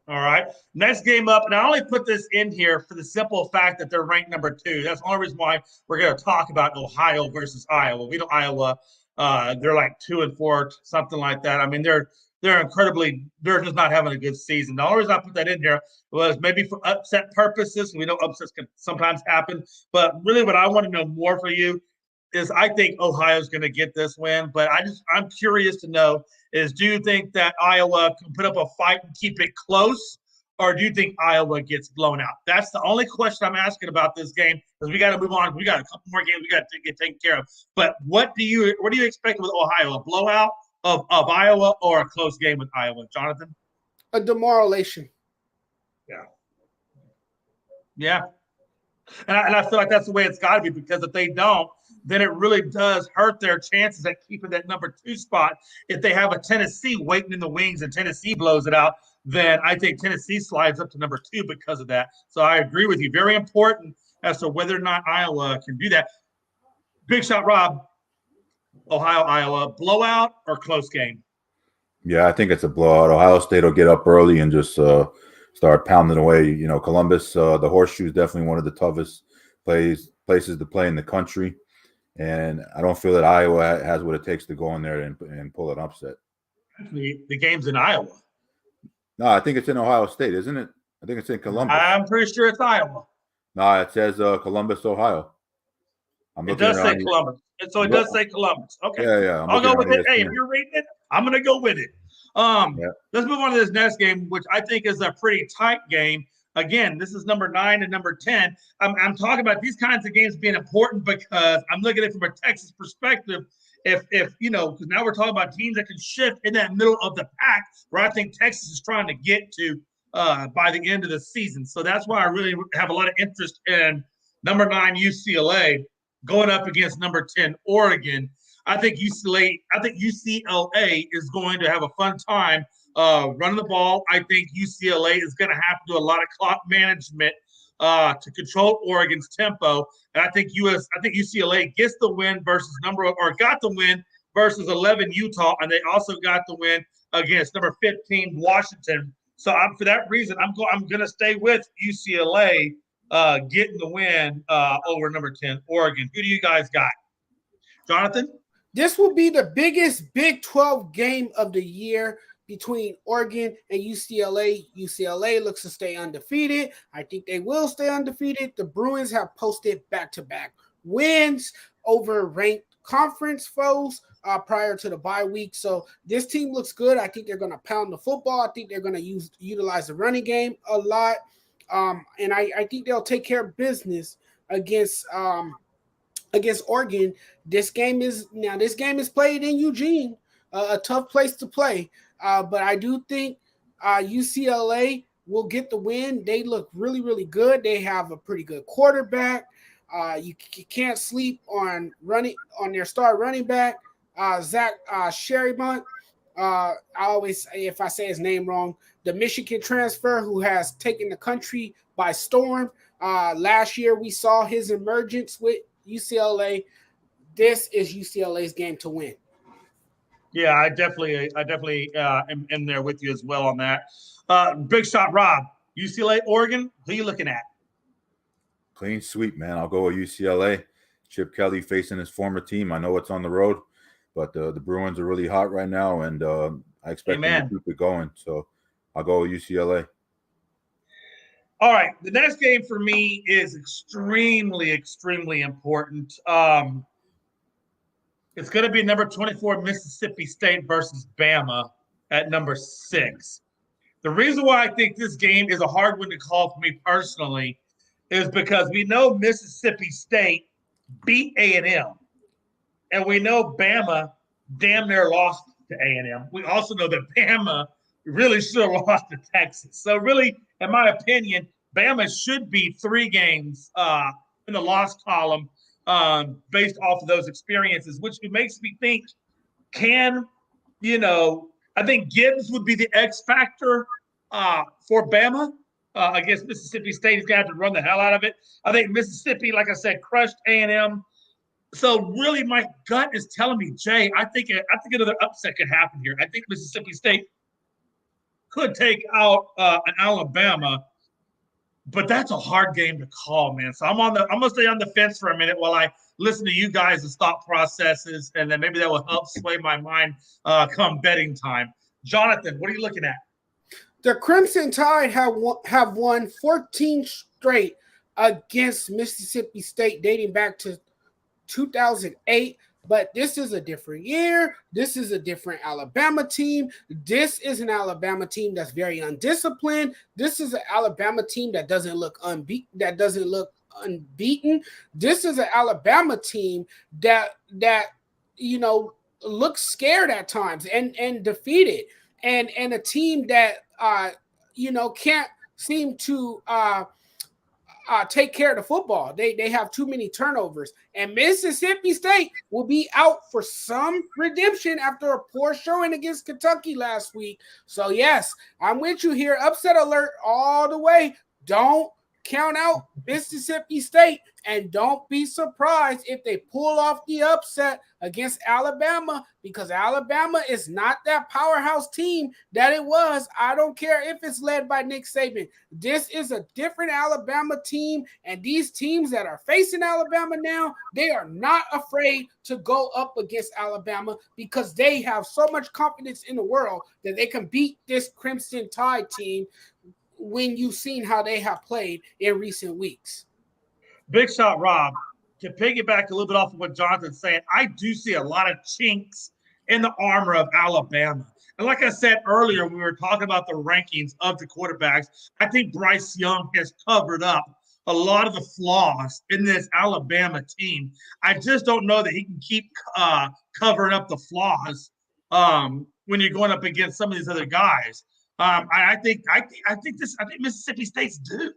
All right. Next game up, and I only put this in here for the simple fact that they're ranked number 2. That's the only reason why we're going to talk about Ohio versus Iowa. We know Iowa, they're like 2 and 4, something like that. I mean, they're just not having a good season. The only reason I put that in here was maybe for upset purposes. We know upsets can sometimes happen, but really what I want to know more for you is I think Ohio's going to get this win, but I'm curious to know is, do you think that Iowa can put up a fight and keep it close, or do you think Iowa gets blown out? That's the only question I'm asking about this game, because we got to move on. We got a couple more games we got to get taken care of. But what do you expect with Ohio? A blowout of Iowa or a close game with Iowa, Jonathan? A demoralization. Yeah. And I feel like that's the way it's got to be, because if they don't, then it really does hurt their chances at keeping that number 2 spot. If they have a Tennessee waiting in the wings and Tennessee blows it out, then I think Tennessee slides up to number 2 because of that. So I agree with you. Very important as to whether or not Iowa can do that. Big shot, Rob. Ohio, Iowa, blowout or close game? Yeah, I think it's a blowout. Ohio State will get up early and just start pounding away. Columbus, the Horseshoe is definitely one of the toughest places to play in the country. And I don't feel that Iowa has what it takes to go in there and pull an upset. The game's in Iowa. No, I think it's in Ohio State, isn't it? I think it's in Columbus. I'm pretty sure it's Iowa. No, it says Columbus, Ohio. It does say Columbus. And so it does say Columbus. Okay. Yeah. I'll go with it. Hey, if you're reading it, I'm going to go with it. Let's move on to this next game, which I think is a pretty tight game. Again, this is number 9 and number 10. I'm talking about these kinds of games being important because I'm looking at it from a Texas perspective. If because now we're talking about teams that can shift in that middle of the pack, where I think Texas is trying to get to by the end of the season. So that's why I really have a lot of interest in number 9 UCLA going up against number 10 Oregon. I think UCLA is going to have a fun time running the ball. I think UCLA is going to have to do a lot of clock management to control Oregon's tempo. And I think UCLA gets the win got the win versus 11 Utah, and they also got the win against number 15 Washington. So for that reason, I'm going to stay with UCLA getting the win over number 10 Oregon. Who do you guys got? Jonathan? This will be the biggest Big 12 game of the year between Oregon and UCLA. UCLA looks to stay undefeated. I think they will stay undefeated. The Bruins have posted back-to-back wins over ranked conference foes prior to the bye week. So this team looks good. I think they're going to pound the football. I think they're going to utilize the running game a lot. And I think they'll take care of business against Oregon. This game is played in Eugene, a tough place to play. But I do think UCLA will get the win. They look really, really good. They have a pretty good quarterback. You can't sleep on their star running back, Zach Sherrybunt. I always say, if I say his name wrong, the Michigan transfer who has taken the country by storm. Last year we saw his emergence with UCLA. This is UCLA's game to win. Yeah, I definitely am in there with you as well on that. Big shot, Rob. UCLA, Oregon. Who are you looking at? Clean sweep, man. I'll go with UCLA. Chip Kelly facing his former team. I know it's on the road, but the Bruins are really hot right now, and I expect them to keep it going. So I'll go with UCLA. All right. The next game for me is extremely, extremely important. It's going to be number 24 Mississippi State versus Bama at number 6. The reason why I think this game is a hard one to call for me personally is because we know Mississippi State beat A&M, and we know Bama damn near lost to A&M. We also know that Bama really should have lost to Texas. So really, in my opinion, Bama should be 3 games in the loss column based off of those experiences, which makes me think, I think Gibbs would be the X factor for Bama against Mississippi State. He's going to have to run the hell out of it. I think Mississippi, like I said, crushed A&M. So really, my gut is telling me, Jay, I think another upset could happen here. I think Mississippi State could take out an Alabama. But that's a hard game to call, man. So I'm gonna stay on the fence for a minute while I listen to you guys' thought processes, and then maybe that will help sway my mind come betting time. Jonathan, what are you looking at? The Crimson Tide have won 14 straight against Mississippi State, dating back to 2008. But this is a different year. This is a different Alabama team. This is an Alabama team that's very undisciplined. This is an Alabama team that doesn't look unbeaten. This is an Alabama team that looks scared at times and defeated, and a team that can't seem to take care of the football. They have too many turnovers, and Mississippi State will be out for some redemption after a poor showing against Kentucky last week. So yes, I'm with you here. Upset alert all the way. Don't count out Mississippi State, and don't be surprised if they pull off the upset against Alabama, because Alabama is not that powerhouse team that it was. I don't care if it's led by Nick Saban. This is a different Alabama team, and these teams that are facing Alabama now, they are not afraid to go up against Alabama because they have so much confidence in the world that they can beat this Crimson Tide team when you've seen how they have played in recent weeks. Big shot, Rob. To piggyback a little bit off of what Jonathan's saying, I do see a lot of chinks in the armor of Alabama. And like I said earlier, when we were talking about the rankings of the quarterbacks, I think Bryce Young has covered up a lot of the flaws in this Alabama team. I just don't know that he can keep covering up the flaws when you're going up against some of these other guys. I think Mississippi State's due.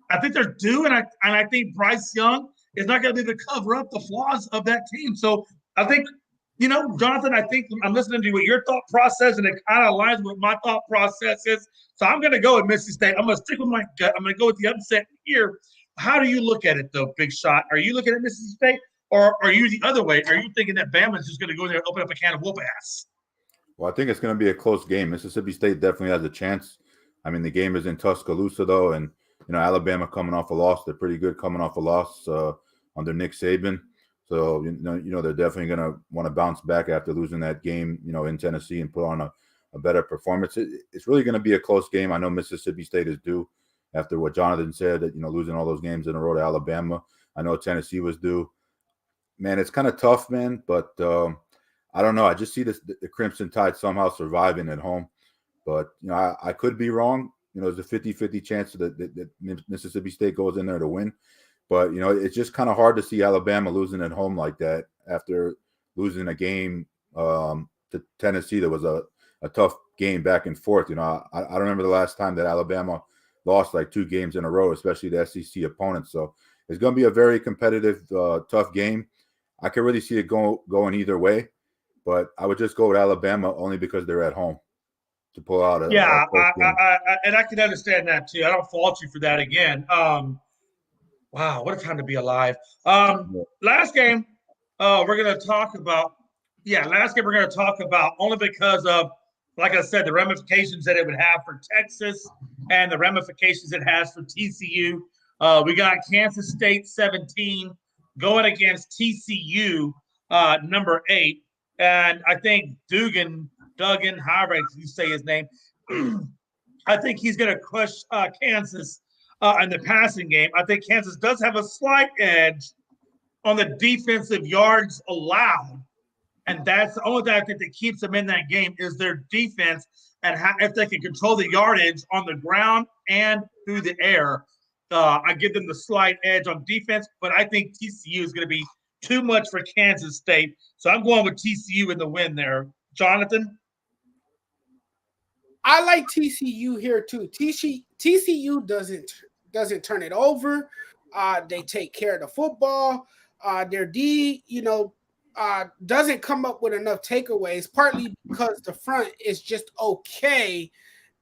I think they're due, and I think Bryce Young is not going to be able to cover up the flaws of that team. So I think, Jonathan, I think I'm listening to what your thought process, and it kind of aligns with my thought process is. So I'm going to go with Mississippi State. I'm going to stick with my gut. I'm going to go with the upset here. How do you look at it, though, Big Shot? Are you looking at Mississippi State, or are you the other way? Are you thinking that Bama's just going to go in there and open up a can of whoop ass? Well, I think it's going to be a close game. Mississippi State definitely has a chance. I mean, the game is in Tuscaloosa, though, and Alabama coming off a loss. They're pretty good coming off a loss under Nick Saban. So, they're definitely going to want to bounce back after losing that game, in Tennessee and put on a better performance. It's really going to be a close game. I know Mississippi State is due after what Jonathan said, that, losing all those games in a row to Alabama. I know Tennessee was due. Man, it's kind of tough, man, but I don't know. I just see the Crimson Tide somehow surviving at home. But, I could be wrong. There's a 50-50 chance that Mississippi State goes in there to win. But, it's just kind of hard to see Alabama losing at home like that after losing a game to Tennessee. That was a tough game back and forth. I don't remember the last time that Alabama lost like 2 games in a row, especially the SEC opponents. So it's going to be a very competitive, tough game. I can really see it going either way. But I would just go with Alabama only because they're at home to pull out a yeah, game. And I can understand that too. I don't fault you for that again. Wow, what a time to be alive. Last game we're going to talk about. Yeah, last game we're going to talk about only because of, like I said, the ramifications that it would have for Texas and the ramifications it has for TCU. We got Kansas State 17 going against TCU number 8. And I think Duggan, however you say his name, I think he's going to crush Kansas in the passing game. I think Kansas does have a slight edge on the defensive yards allowed. And that's the only thing I think that keeps them in that game is their defense and if they can control the yardage on the ground and through the air. I give them the slight edge on defense, but I think TCU is going to be too much for Kansas State. So I'm going with TCU in the win there. Jonathan? I like TCU here too. TCU doesn't turn it over. They take care of the football. Their D, doesn't come up with enough takeaways, partly because the front is just okay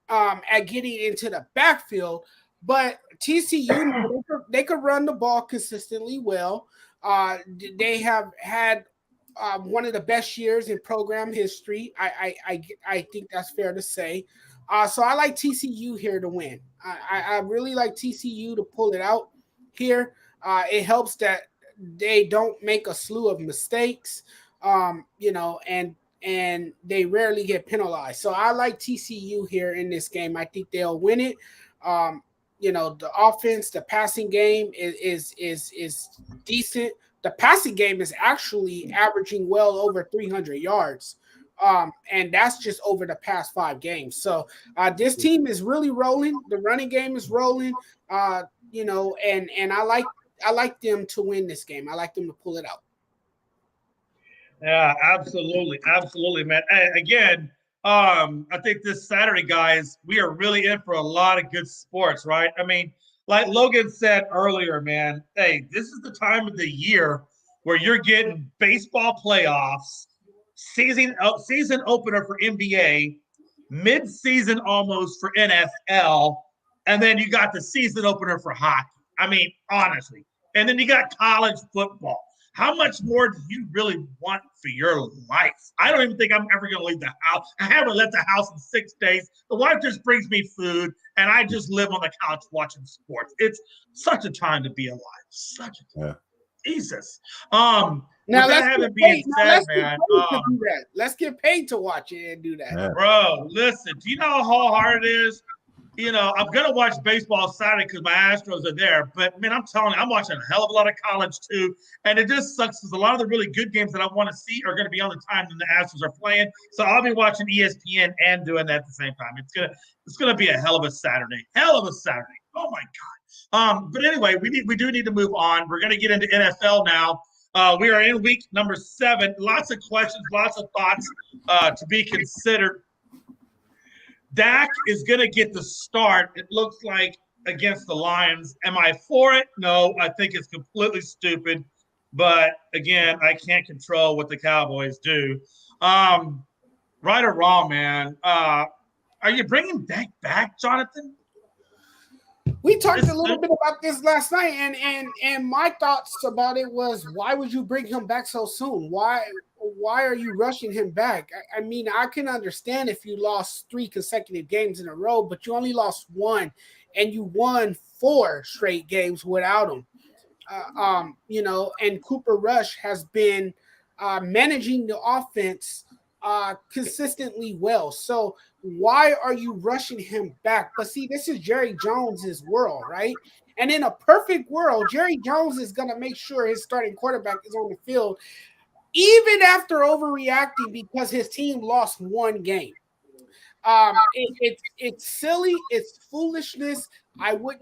at getting into the backfield. But TCU, they could run the ball consistently well. They have had one of the best years in program history. I think that's fair to say. So I like TCU here to win. I really like TCU to pull it out here. It helps that they don't make a slew of mistakes, and they rarely get penalized. So I like TCU here in this game. I think they'll win it. The offense, the passing game is decent. The passing game is actually averaging well over 300 yards. And that's just over the past 5 games. So this team is really rolling. The running game is rolling, and I like them to win this game. I like them to pull it out. Yeah, absolutely. Absolutely, man. And again, I think this Saturday, guys, we are really in for a lot of good sports, right? I mean, like Logan said earlier, man, hey, this is the time of the year where you're getting baseball playoffs, season opener for NBA, mid-season almost for NFL, and then you got the season opener for hockey. I mean, honestly. And then you got college football. How much more do you really want for your life? I don't even think I'm ever going to leave the house. I haven't left the house in 6 days. The wife just brings me food, and I just live on the couch watching sports. It's such a time to be alive. Such a time. Jesus. Now with that having been said, man, to do that. Let's get paid to watch it and do that. Yeah. Bro, listen, do you know how hard it is? You know, I'm going to watch baseball Saturday because my Astros are there. But, man, I'm telling you, I'm watching a hell of a lot of college, too. And it just sucks because a lot of the really good games that I want to see are going to be on the time when the Astros are playing. So I'll be watching ESPN and doing that at the same time. It's gonna be a hell of a Saturday. Hell of a Saturday. Oh, my God. But anyway, we do need to move on. We're going to get into NFL now. We are in week number 7. Lots of questions, lots of thoughts to be considered. Dak is going to get the start, it looks like, against the Lions. Am I for it? No, I think it's completely stupid. But, again, I can't control what the Cowboys do. Right or wrong, man, are you bringing Dak back, Jonathan? We talked a little bit about this last night, and my thoughts about it was, why would you bring him back so soon? Why are you rushing him back? I mean, I can understand if you lost 3 consecutive games in a row, but you only lost 1, and you won 4 straight games without him. You know, and Cooper Rush has been managing the offense consistently well. So why are you rushing him back? But see, this is Jerry Jones's world, right? And in a perfect world, Jerry Jones is going to make sure his starting quarterback is on the field, even after overreacting because his team lost 1 game. It's silly. It's foolishness. I would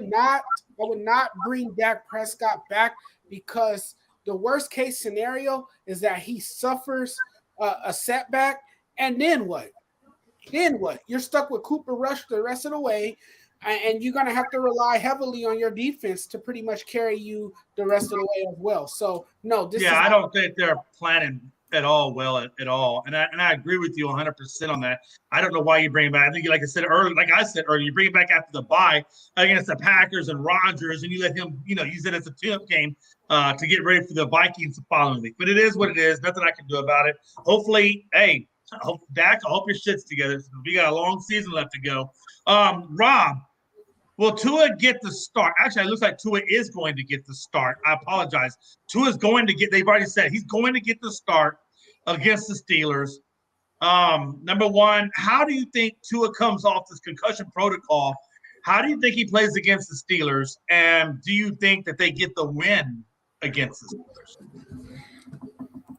not bring Dak Prescott back because the worst case scenario is that he suffers a setback, and then what? You're stuck with Cooper Rush the rest of the way, and you're going to have to rely heavily on your defense to pretty much carry you the rest of the way as well. So, no, I don't think they're planning at all well at all. And I agree with you 100% on that. I don't know why you bring him back. I think, like I said earlier, you bring him back after the bye against the Packers and Rodgers, and you let him, use it as a tune-up game to get ready for the Vikings the following week. But it is what it is. Nothing I can do about it. Hopefully, Dak, I hope your shit's together. We got a long season left to go. Rob, will Tua get the start? Actually, it looks like Tua is going to get the start. I apologize. Tua's going to get – they've already said he's going to get the start against the Steelers. Number one, how do you think Tua comes off this concussion protocol? How do you think he plays against the Steelers? And do you think that they get the win against the Steelers?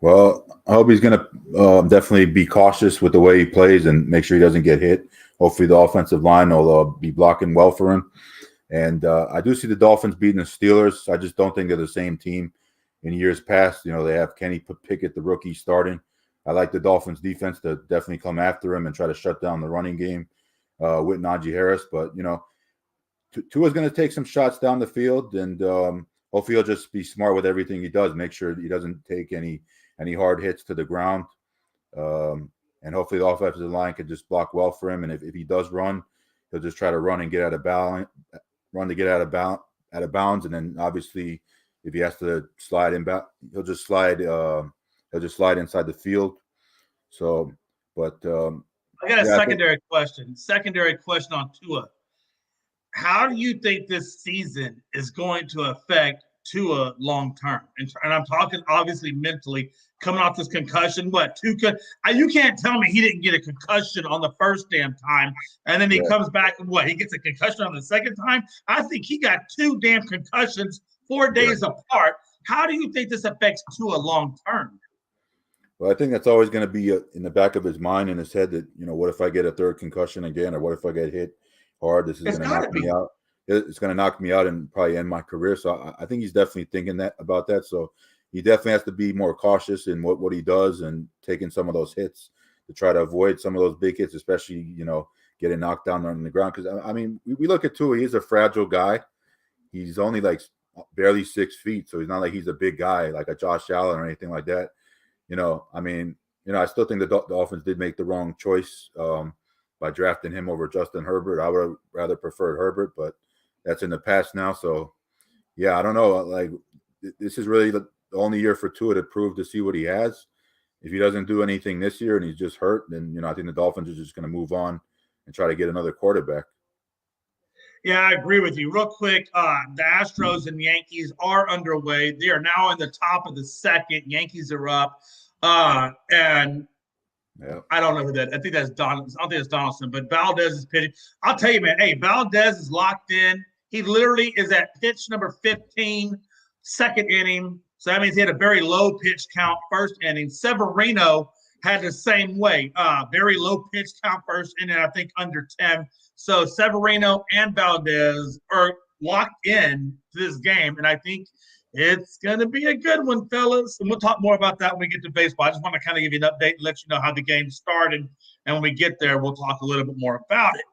Well, I hope he's going to definitely be cautious with the way he plays and make sure he doesn't get hit. Hopefully the offensive line will be blocking well for him. And I do see the Dolphins beating the Steelers. I just don't think they're the same team in years past. They have Kenny Pickett, the rookie, starting. I like the Dolphins defense to definitely come after him and try to shut down the running game with Najee Harris. But, Tua's going to take some shots down the field, and hopefully he'll just be smart with everything he does, make sure he doesn't take any hard hits to the ground. And hopefully the offensive line can just block well for him. And if he does run, he'll just try to run and get out of balance, out of bounds. And then obviously if he has to slide in back, he'll just slide inside the field. So, but I got a secondary question. Secondary question on Tua. How do you think this season is going to affect Tua long term? And I'm talking obviously mentally, coming off this concussion. You can't tell me he didn't get a concussion on the first damn time, and then he comes back and he gets a concussion on the second time? I think he got 2 damn concussions 4 days apart. How do you think this affects Tua long term? Well, I think that's always going to be in the back of his mind, in his head, that what if I get a 3rd concussion again, or what if I get hit hard? This is going to knock me out. It's going to knock me out and probably end my career. So I think he's definitely thinking about that. So he definitely has to be more cautious in what he does and taking some of those hits to try to avoid some of those big hits, especially, getting knocked down on the ground. Because, I mean, we look at Tua, he's a fragile guy. He's only like barely 6 feet. So he's not like he's a big guy like a Josh Allen or anything like that. I still think the Dolphins did make the wrong choice by drafting him over Justin Herbert. I would have rather preferred Herbert, but that's in the past now. So, yeah, I don't know. Like, this is really the only year for Tua to prove to see what he has. If he doesn't do anything this year and he's just hurt, then, I think the Dolphins are just going to move on and try to get another quarterback. Yeah, I agree with you. Real quick, the Astros and Yankees are underway. They are now in the top of the second. Yankees are up. And yeah. I don't know who that. I think that's Donaldson. I don't think it's Donaldson, but Valdez is pitching. I'll tell you, man. Hey, Valdez is locked in. He literally is at pitch number 15, second inning. So that means he had a very low pitch count first inning. Severino had the same way. Very low pitch count first inning, I think under 10. So Severino and Valdez are locked in to this game, and I think it's going to be a good one, fellas. And we'll talk more about that when we get to baseball. I just want to kind of give you an update and let you know how the game started. And when we get there, we'll talk a little bit more about it.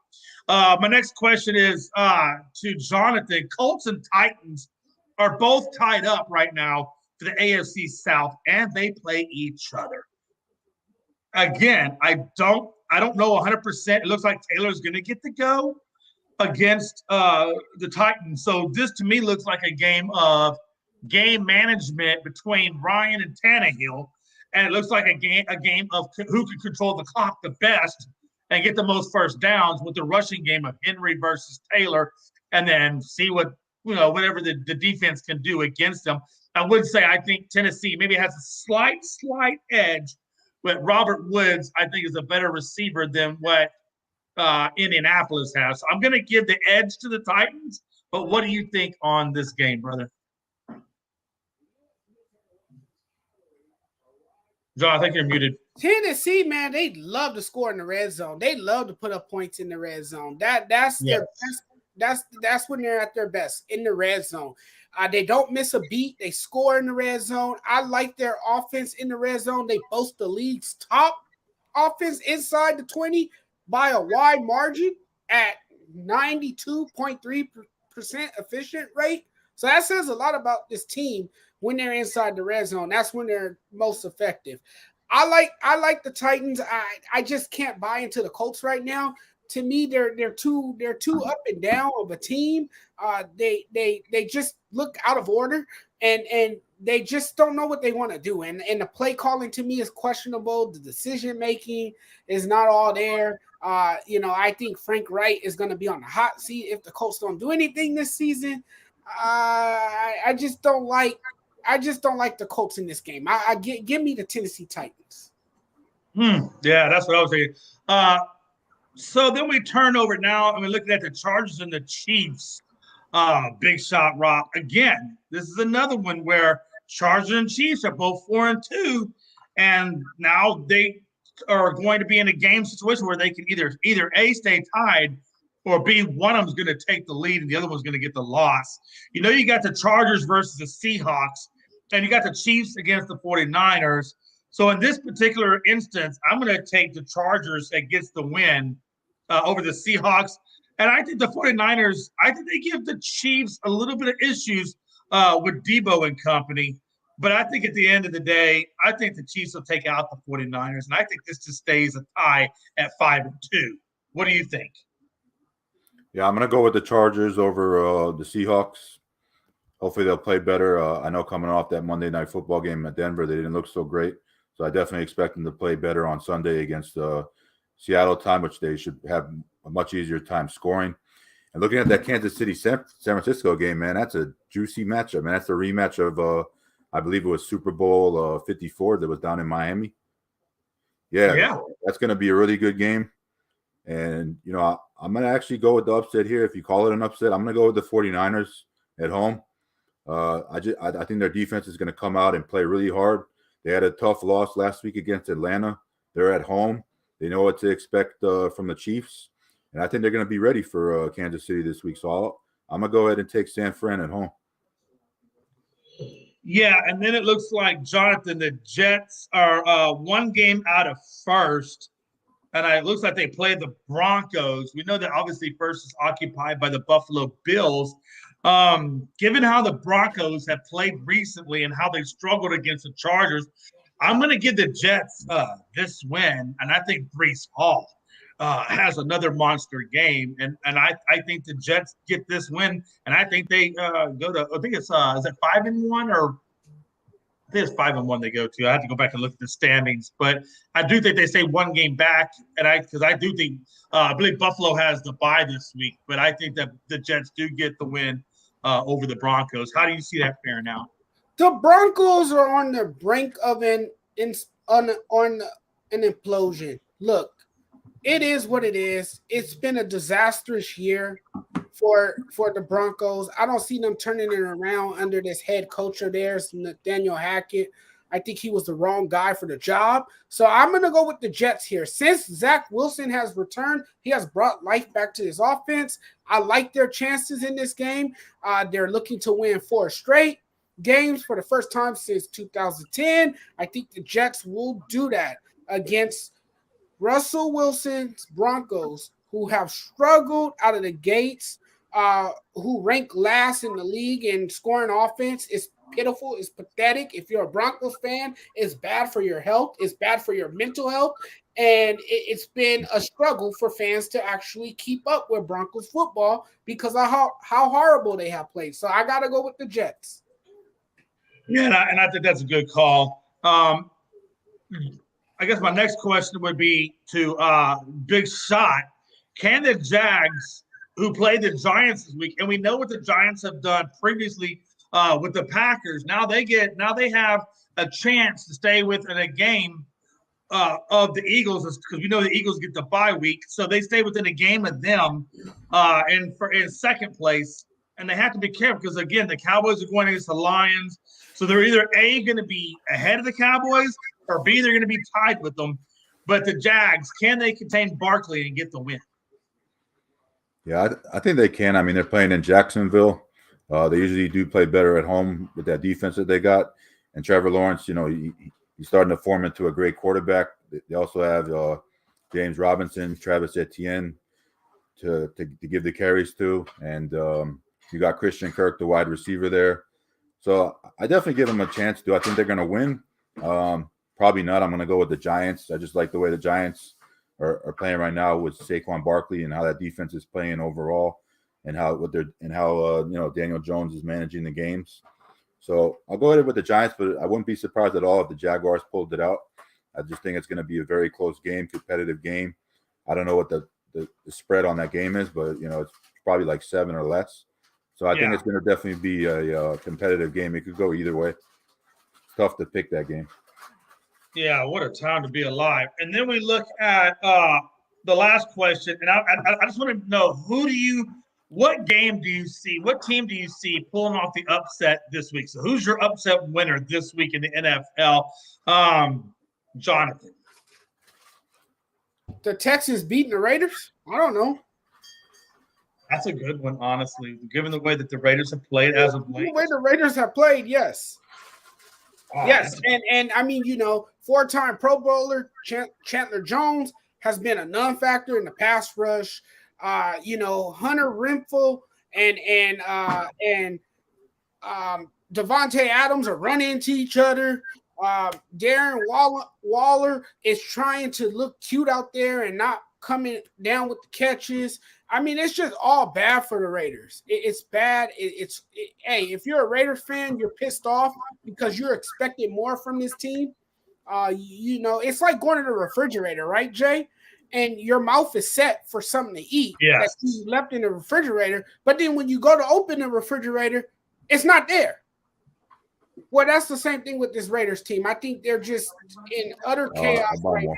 My next question is to Jonathan. Colts and Titans are both tied up right now for the AFC South, and they play each other. Again, I don't know 100%. It looks like Taylor's going to get the go against the Titans. So this to me looks like a game of game management between Ryan and Tannehill, and it looks like a game of who can control the clock the best and get the most first downs, with the rushing game of Henry versus Taylor, and then see what whatever the defense can do against them. I would say I think Tennessee maybe has a slight edge, but Robert Woods I think is a better receiver than what Indianapolis has. So I'm going to give the edge to the Titans. But what do you think on this game, brother? John, I think you're muted. Tennessee, man, they love to score in the red zone. They love to put up points in the red zone. That's their best. That's when they're at their best, in the red zone. They don't miss a beat. They score in the red zone. I like their offense in the red zone. They boast the league's top offense inside the 20 by a wide margin at 92.3% efficient rate. So that says a lot about this team. When they're inside the red zone, that's when they're most effective. I like the Titans. I just can't buy into the Colts right now. To me, they're too up and down of a team. They just look out of order, and they just don't know what they want to do. And the play calling to me is questionable. The decision making is not all there. I think Frank Wright is going to be on the hot seat if the Colts don't do anything this season. I just don't like the Colts in this game. Give me the Tennessee Titans. Yeah, that's what I was thinking. So then we turn over now, and we're looking at the Chargers and the Chiefs. Big shot, Rob. Again, this is another one where Chargers and Chiefs are both 4-2, and now they are going to be in a game situation where they can either A, stay tied, or B, one of them's going to take the lead and the other one's going to get the loss. You got the Chargers versus the Seahawks, and you got the Chiefs against the 49ers. So in this particular instance, I'm going to take the Chargers that gets the win over the Seahawks. And I think the 49ers, I think they give the Chiefs a little bit of issues with Debo and company. But I think at the end of the day, I think the Chiefs will take out the 49ers. And I think this just stays a tie at 5-2. What do you think? Yeah, I'm going to go with the Chargers over the Seahawks. Hopefully they'll play better. I know coming off that Monday Night Football game at Denver, they didn't look so great. So I definitely expect them to play better on Sunday against Seattle time, which they should have a much easier time scoring. And looking at that Kansas City San Francisco game, man, that's a juicy matchup. Man, that's a rematch of, I believe it was Super Bowl 54 that was down in Miami. Yeah. That's going to be a really good game. And, I'm going to actually go with the upset here. If you call it an upset, I'm going to go with the 49ers at home. I think their defense is going to come out and play really hard. They had a tough loss last week against Atlanta. They're at home. They know what to expect from the Chiefs. And I think they're going to be ready for Kansas City this week. So I'm going to go ahead and take San Fran at home. Yeah, and then it looks like, Jonathan, the Jets are one game out of first. And it looks like they play the Broncos. We know that obviously first is occupied by the Buffalo Bills. Given how the Broncos have played recently and how they've struggled against the Chargers, I'm going to give the Jets this win, and I think Breece Hall has another monster game, and I think the Jets get this win, and I think they go to, I think it's is it 5-1, or I think it's 5-1 they go to. I have to go back and look at the standings, but I do think they stay one game back, and because I do think I believe Buffalo has the bye this week, but I think that the Jets do get the win over the Broncos. How do you see that faring out? The Broncos are on the brink of an implosion. Look, it is what it is. It's been a disastrous year for the Broncos. I don't see them turning it around under this head coach of theirs, Nathaniel Hackett. I think he was the wrong guy for the job. So I'm going to go with the Jets here. Since Zach Wilson has returned, he has brought life back to his offense. I like their chances in this game. They're looking to win 4 straight games for the first time since 2010. I think the Jets will do that against Russell Wilson's Broncos, who have struggled out of the gates, who rank last in the league in scoring offense. It's pitiful. It's pathetic. If you're a Broncos fan, it's bad for your health. It's bad for your mental health. And it's been a struggle for fans to actually keep up with Broncos football because of how horrible they have played. So I got to go with the Jets. Yeah, and I think that's a good call. I guess my next question would be to Big Shot. Can the Jags, who played the Giants this week, and we know what the Giants have done previously with the Packers, now they have a chance to stay within a game of the Eagles, because we know the Eagles get the bye week, so they stay within a game of them in second place, and they have to be careful because again the Cowboys are going against the Lions, so they're either A, going to be ahead of the Cowboys, or B, they're going to be tied with them. But the Jags, can they contain Barkley and get the win? Yeah, I think they can. I mean, they're playing in Jacksonville. They usually do play better at home with that defense that they got. And Trevor Lawrence, he's starting to form into a great quarterback. They also have James Robinson, Travis Etienne to give the carries to. And you got Christian Kirk, the wide receiver there. So I definitely give them a chance. Do I think they're going to win? Probably not. I'm going to go with the Giants. I just like the way the Giants are playing right now with Saquon Barkley and how that defense is playing overall, and how Daniel Jones is managing the games. So I'll go ahead with the Giants, but I wouldn't be surprised at all if the Jaguars pulled it out. I just think it's going to be a very close game, competitive game. I don't know what the spread on that game is, but it's probably like 7 or less. So I think it's going to definitely be a competitive game. It could go either way. It's tough to pick that game. Yeah, what a time to be alive. And then we look at the last question, and I just want to know what game do you see, what team do you see pulling off the upset this week? So who's your upset winner this week in the NFL? Jonathan. The Texans beating the Raiders? I don't know. That's a good one, honestly, given the way that the Raiders have played as of late. The way the Raiders have played, yes. Yes, and I mean, 4-time Pro Bowler Chandler Jones has been a non-factor in the pass rush. Hunter Renfrow and Devontae Adams are running into each other. Darren Waller is trying to look cute out there and not coming down with the catches. I mean, it's just all bad for the Raiders. It's bad. Hey, if you're a Raiders fan, you're pissed off because you're expecting more from this team. It's like going to the refrigerator, right, Jay? And your mouth is set for something to eat that you left in the refrigerator. But then when you go to open the refrigerator, it's not there. Well, that's the same thing with this Raiders team. I think they're just in utter chaos right now.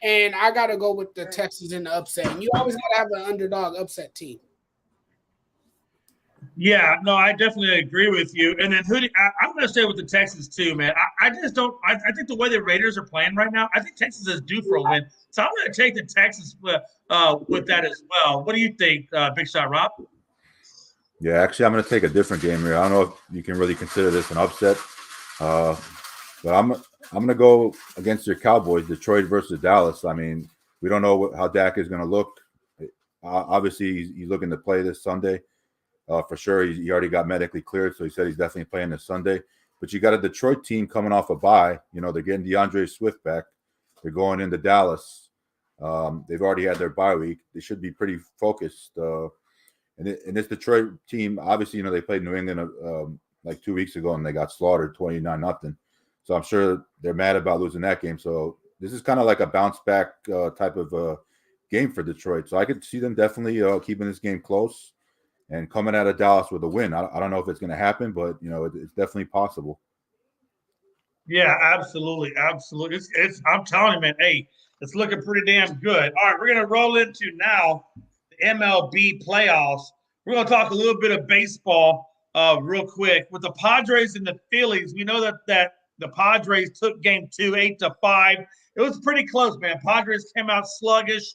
And I got to go with the Texans in the upset. And you always got to have an underdog upset team. Yeah, no, I definitely agree with you. And then I'm going to stay with the Texans too, man. I just don't – I think the way the Raiders are playing right now, I think Texas is due for a win. So I'm going to take the Texans with that as well. What do you think, Big Shot Rob? Yeah, actually, I'm going to take a different game here. I don't know if you can really consider this an upset, but I'm going to go against your Cowboys, Detroit versus Dallas. I mean, we don't know how Dak is going to look. Obviously, he's looking to play this Sunday. For sure, he already got medically cleared, so he said he's definitely playing this Sunday. But you got a Detroit team coming off a bye. They're getting DeAndre Swift back. They're going into Dallas. They've already had their bye week. They should be pretty focused. And this Detroit team, obviously, they played New England like 2 weeks ago and they got slaughtered 29-0. So I'm sure they're mad about losing that game. So this is kind of like a bounce back type of game for Detroit. So I could see them definitely keeping this game close and coming out of Dallas with a win. I don't know if it's going to happen, but it's definitely possible. Yeah, absolutely, absolutely. I'm telling you, man. Hey, it's looking pretty damn good. All right, we're gonna roll into now the MLB playoffs. We're gonna talk a little bit of baseball real quick with the Padres and the Phillies. We know that the Padres took Game 2, 8-5. It was pretty close, man. Padres came out sluggish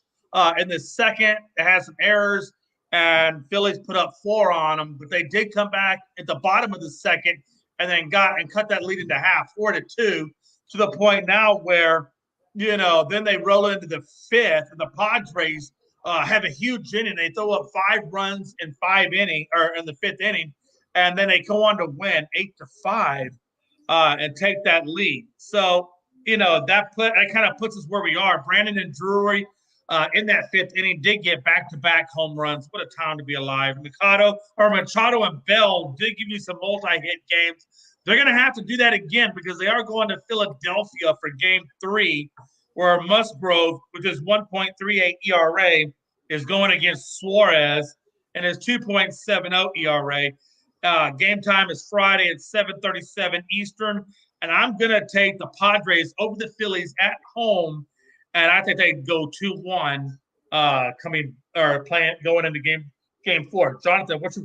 in the second. It had some errors, and Phillies put up 4 on them, but they did come back at the bottom of the second and then cut that lead into half, 4-2, to the point now where, then they roll into the fifth, and the Padres have a huge inning. They throw up 5 runs in 5 innings, or in the 5th inning, and then they go on to win 8-5 and take that lead. So, that kind of puts us where we are. Brandon and Drury in that 5th inning did get back-to-back home runs. What a time to be alive. Machado and Bell did give you some multi-hit games. They're going to have to do that again because they are going to Philadelphia for Game 3, where Musgrove, with his 1.38 ERA, is going against Suarez and his 2.70 ERA. Game time is Friday at 7:37 Eastern, and I'm going to take the Padres over the Phillies at home, and I think they go 2-1 going into game 4. Jonathan, what's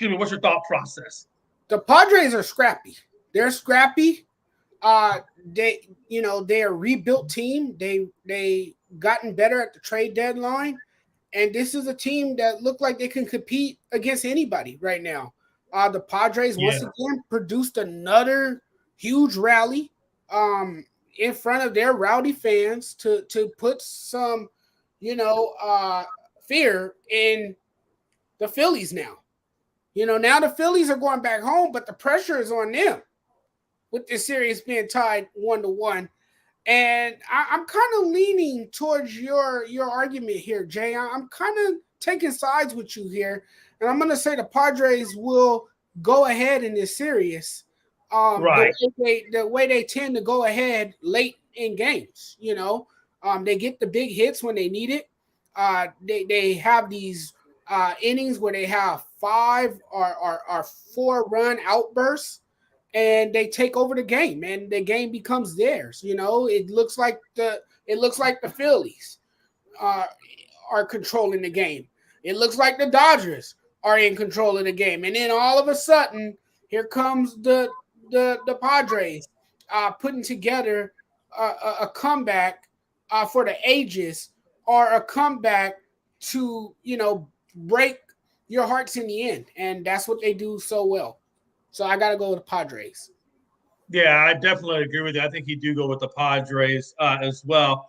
your thought process? The Padres are scrappy. They're scrappy. They're a rebuilt team. They gotten better at the trade deadline, and this is a team that look like they can compete against anybody right now. The Padres once again produced another huge rally in front of their rowdy fans to put some, fear in the Phillies now. Now the Phillies are going back home, but the pressure is on them with this series being tied 1-1. And I'm kind of leaning towards your argument here, Jay. I'm kind of taking sides with you here. And I'm going to say the Padres will go ahead in this series. Right. The way they tend to go ahead late in games, they get the big hits when they need it. They have these innings where they have 5 or 4 run outbursts, and they take over the game, and the game becomes theirs. It looks like the Phillies are controlling the game. It looks like the Dodgers are in control of the game, and then all of a sudden, here comes the Padres putting together a comeback for the ages, or a comeback to break your hearts in the end, and that's what they do so well. So I got to go with the Padres. Yeah, I definitely agree with you. I think you do go with the Padres as well.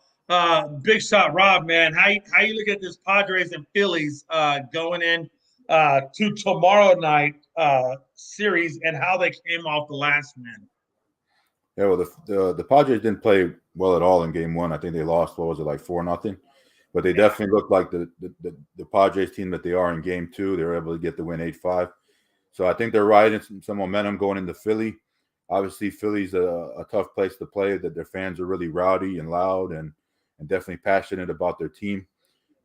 Big shot, Rob, man. How you look at this Padres and Phillies going in to tomorrow night series, and how they came off the last win? Yeah, well, the Padres didn't play well at all in Game 1. I think they lost. What was it, like 4-0? But they definitely looked like the Padres team that they are in Game 2. They were able to get the win 8-5. So I think they're riding some momentum going into Philly. Obviously, Philly's a tough place to play, that their fans are really rowdy and loud and definitely passionate about their team.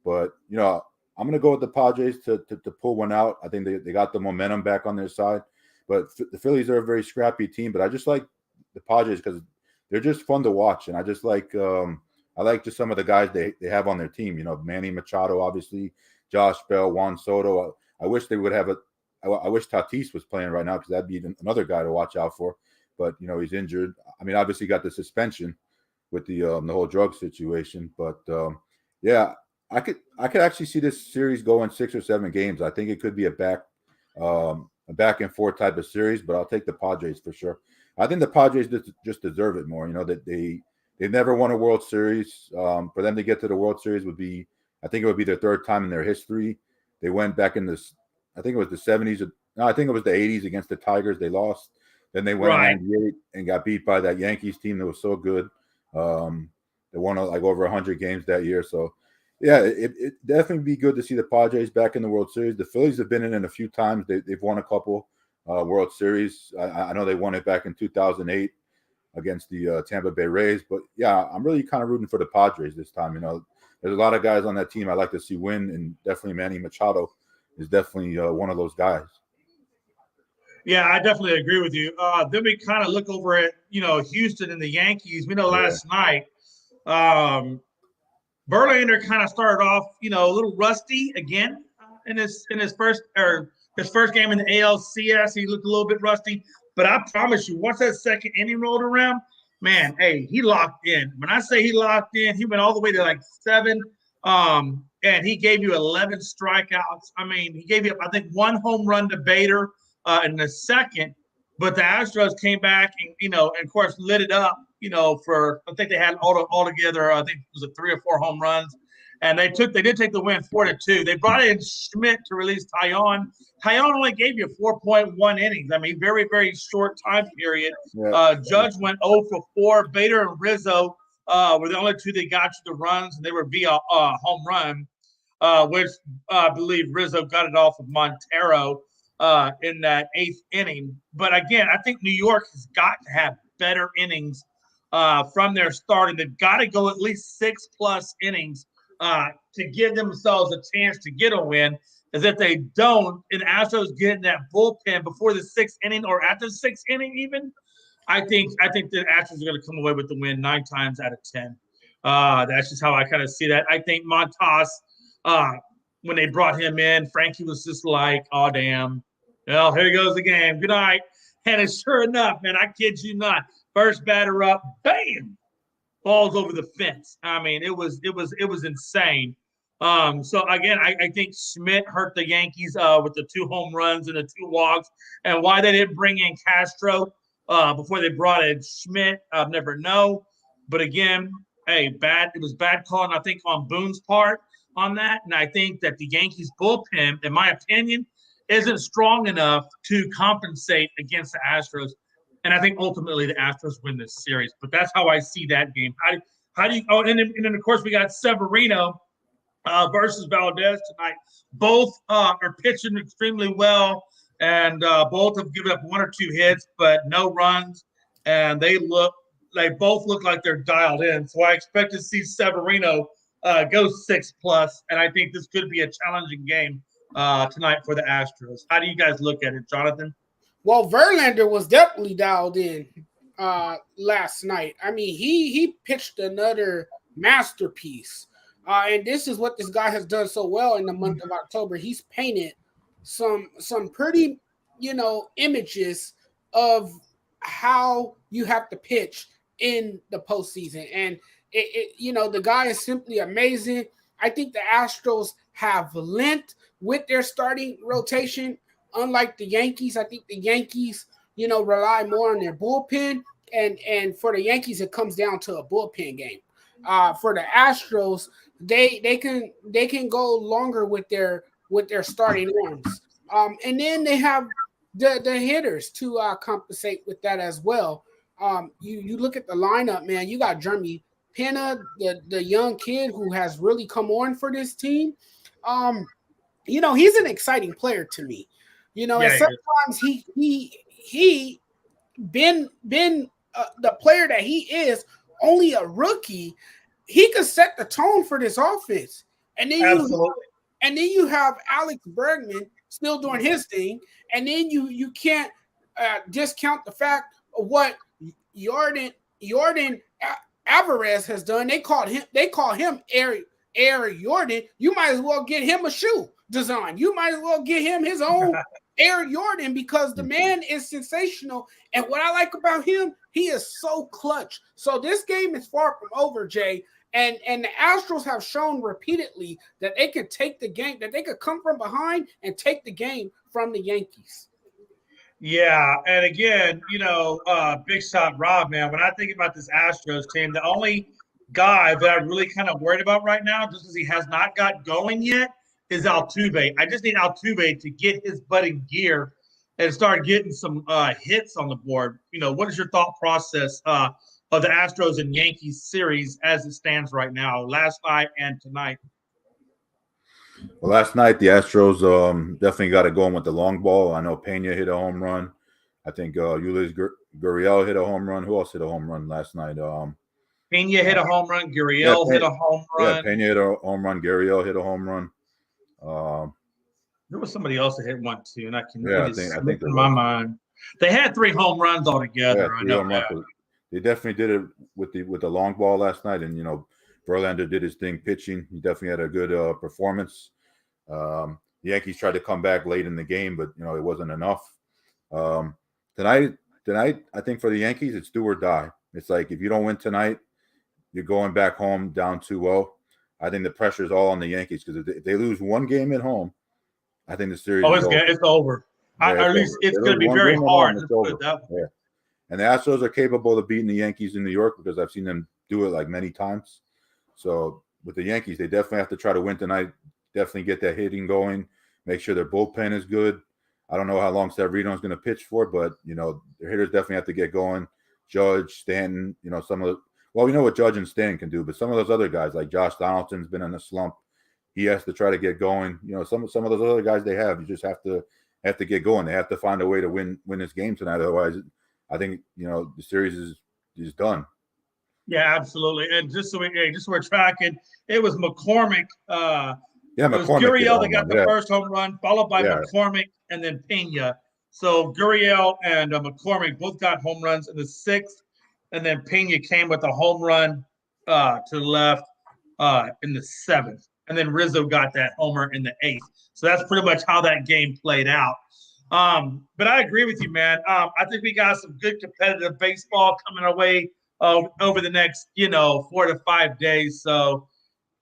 But, I'm going to go with the Padres to pull one out. I think they got the momentum back on their side. But the Phillies are a very scrappy team. But I just like the Padres because they're just fun to watch. And I just like I like just some of the guys they have on their team. Manny Machado, obviously, Josh Bell, Juan Soto. I wish they would have I wish Tatis was playing right now because that'd be another guy to watch out for. But, he's injured. I mean, obviously got the suspension with the whole drug situation. But, yeah, I could actually see this series going 6 or 7 games. I think it could be a back and forth type of series, but I'll take the Padres for sure. I think the Padres just deserve it more. That they've never won a World Series. For them to get to the World Series I think it would be their 3rd time in their history. They went back in I think it was the 70s. No, I think it was the 80s against the Tigers. They lost. Then they went in 98 and got beat by that Yankees team that was so good. They won like over 100 games that year. So, yeah, it definitely be good to see the Padres back in the World Series. The Phillies have been in it a few times. They've won a couple World Series. I know they won it back in 2008 against the Tampa Bay Rays. But, yeah, I'm really kind of rooting for the Padres this time. You know, there's a lot of guys on that team I like to see win, and definitely Manny Machado is definitely one of those guys. Yeah, I definitely agree with you. Then we kind of look over at, Houston and the Yankees. We know last night, Verlander kind of started off, a little rusty again in his first game in the ALCS. He looked a little bit rusty, but I promise you, once that second inning rolled around, man, hey, he locked in. When I say he locked in, he went all the way to like 7, and he gave you 11 strikeouts. I mean, he gave you, I think, 1 home run to Bader in the second, but the Astros came back and, and of course lit it up, for, I think they had altogether, I think it was 3 or 4 home runs, and they did take the win 4-2. They brought in Schmidt to release Taillon. Taillon only gave you 4.1 innings. I mean, very, very short time period. Yeah. Judge went 0 for 4. Bader and Rizzo were the only 2 that got you the runs, and they were via home run, which I believe Rizzo got it off of Montero in that 8th inning. But again, I think New York has got to have better innings from their starting. They've got to go at least 6+ innings to give themselves a chance to get a win. As if they don't, and Astros get in that bullpen before the 6th inning or after the 6th inning, even, I think the Astros are going to come away with the win 9 times out of 10. That's just how I kind of see that. I think Montas, when they brought him in, Frankie was just like, oh, damn. Well, here goes the game. Good night. And it's sure enough, man, I kid you not. First batter up, bam, balls over the fence. I mean, it was insane. So again, I think Schmidt hurt the Yankees with the 2 home runs and the 2 walks. And why they didn't bring in Castro before they brought in Schmidt, I'll never know. But again, hey, it was bad calling, I think, on Boone's part on that. And I think that the Yankees bullpen, in my opinion, isn't strong enough to compensate against the Astros. And I think ultimately the Astros win this series. But that's how I see that game. How do you – oh, and then, of course, we got Severino versus Valdez tonight. Both are pitching extremely well, and both have given up 1 or 2 hits, but no runs. And they both look like they're dialed in. So I expect to see Severino go 6+, and I think this could be a challenging game tonight for the Astros. How do you guys look at it, Jonathan? Well, Verlander was definitely dialed in last night. I mean, he pitched another masterpiece. And this is what this guy has done so well in the month of October. He's painted some pretty, images of how you have to pitch in the postseason. And, the guy is simply amazing. I think the Astros have length with their starting rotation. Unlike the Yankees, I think the Yankees, rely more on their bullpen. And for the Yankees, it comes down to a bullpen game. For the Astros, they can go longer with their starting arms, and then they have the hitters to compensate with that as well. You look at the lineup, man. You got Jeremy Pena, the young kid who has really come on for this team. He's an exciting player to me. And sometimes he been the player that he is, only a rookie. He could set the tone for this offense. And then you have Alex Bergman still doing his thing. And then you can't discount the fact of what Jordan Alvarez has done. They call him Air Jordan. You might as well get him a shoe design. You might as well get him his own Air Jordan, because the man is sensational. And what I like about him, he is so clutch. So this game is far from over, Jay. And the Astros have shown repeatedly that they can take the game, that they could come from behind and take the game from the Yankees. Yeah, and again, big shot Rob, man, when I think about this Astros team, the only guy that I'm really kind of worried about right now, just because he has not got going yet, is Altuve. I just need Altuve to get his butt in gear and start getting some hits on the board. What is your thought process of the Astros and Yankees series as it stands right now, last night and tonight? Well, last night the Astros definitely got it going with the long ball. I know Pena hit a home run. I think Ulises Gurriel hit a home run. Who else hit a home run last night? Pena hit a home run. Gurriel hit a home run. Yeah, Pena hit a home run. Gurriel hit a home run. There was somebody else that hit one too, and I think in my mind. They had 3 home runs altogether. Yeah, I know that. They definitely did it with the long ball last night, and Verlander did his thing pitching. He definitely had a good performance. The Yankees tried to come back late in the game, but it wasn't enough. Tonight, I think for the Yankees, it's do or die. It's like if you don't win tonight, you're going back home down 2-0. I think the pressure is all on the Yankees because if they lose one game at home, I think the series is over. It's over. Yeah, at least it's going to be very hard. And the Astros are capable of beating the Yankees in New York because I've seen them do it like many times. So with the Yankees, they definitely have to try to win tonight. Definitely get that hitting going. Make sure their bullpen is good. I don't know how long Severino is going to pitch for, but their hitters definitely have to get going. Judge, Stanton, we know what Judge and Stanton can do, but some of those other guys like Josh Donaldson's been in a slump. He has to try to get going. Some of those other guys they have, you just have to get going. They have to find a way to win this game tonight. Otherwise, I think the series is done. Yeah, absolutely. And just so we're tracking, it was McCormick. It was Gurriel that got the first home run, followed by McCormick and then Pena. So Gurriel and McCormick both got home runs in the 6th, and then Pena came with a home run to the left in the 7th. And then Rizzo got that homer in the 8th. So that's pretty much how that game played out. But I agree with you, man. I think we got some good competitive baseball coming our way over the next, 4 to 5 days. So,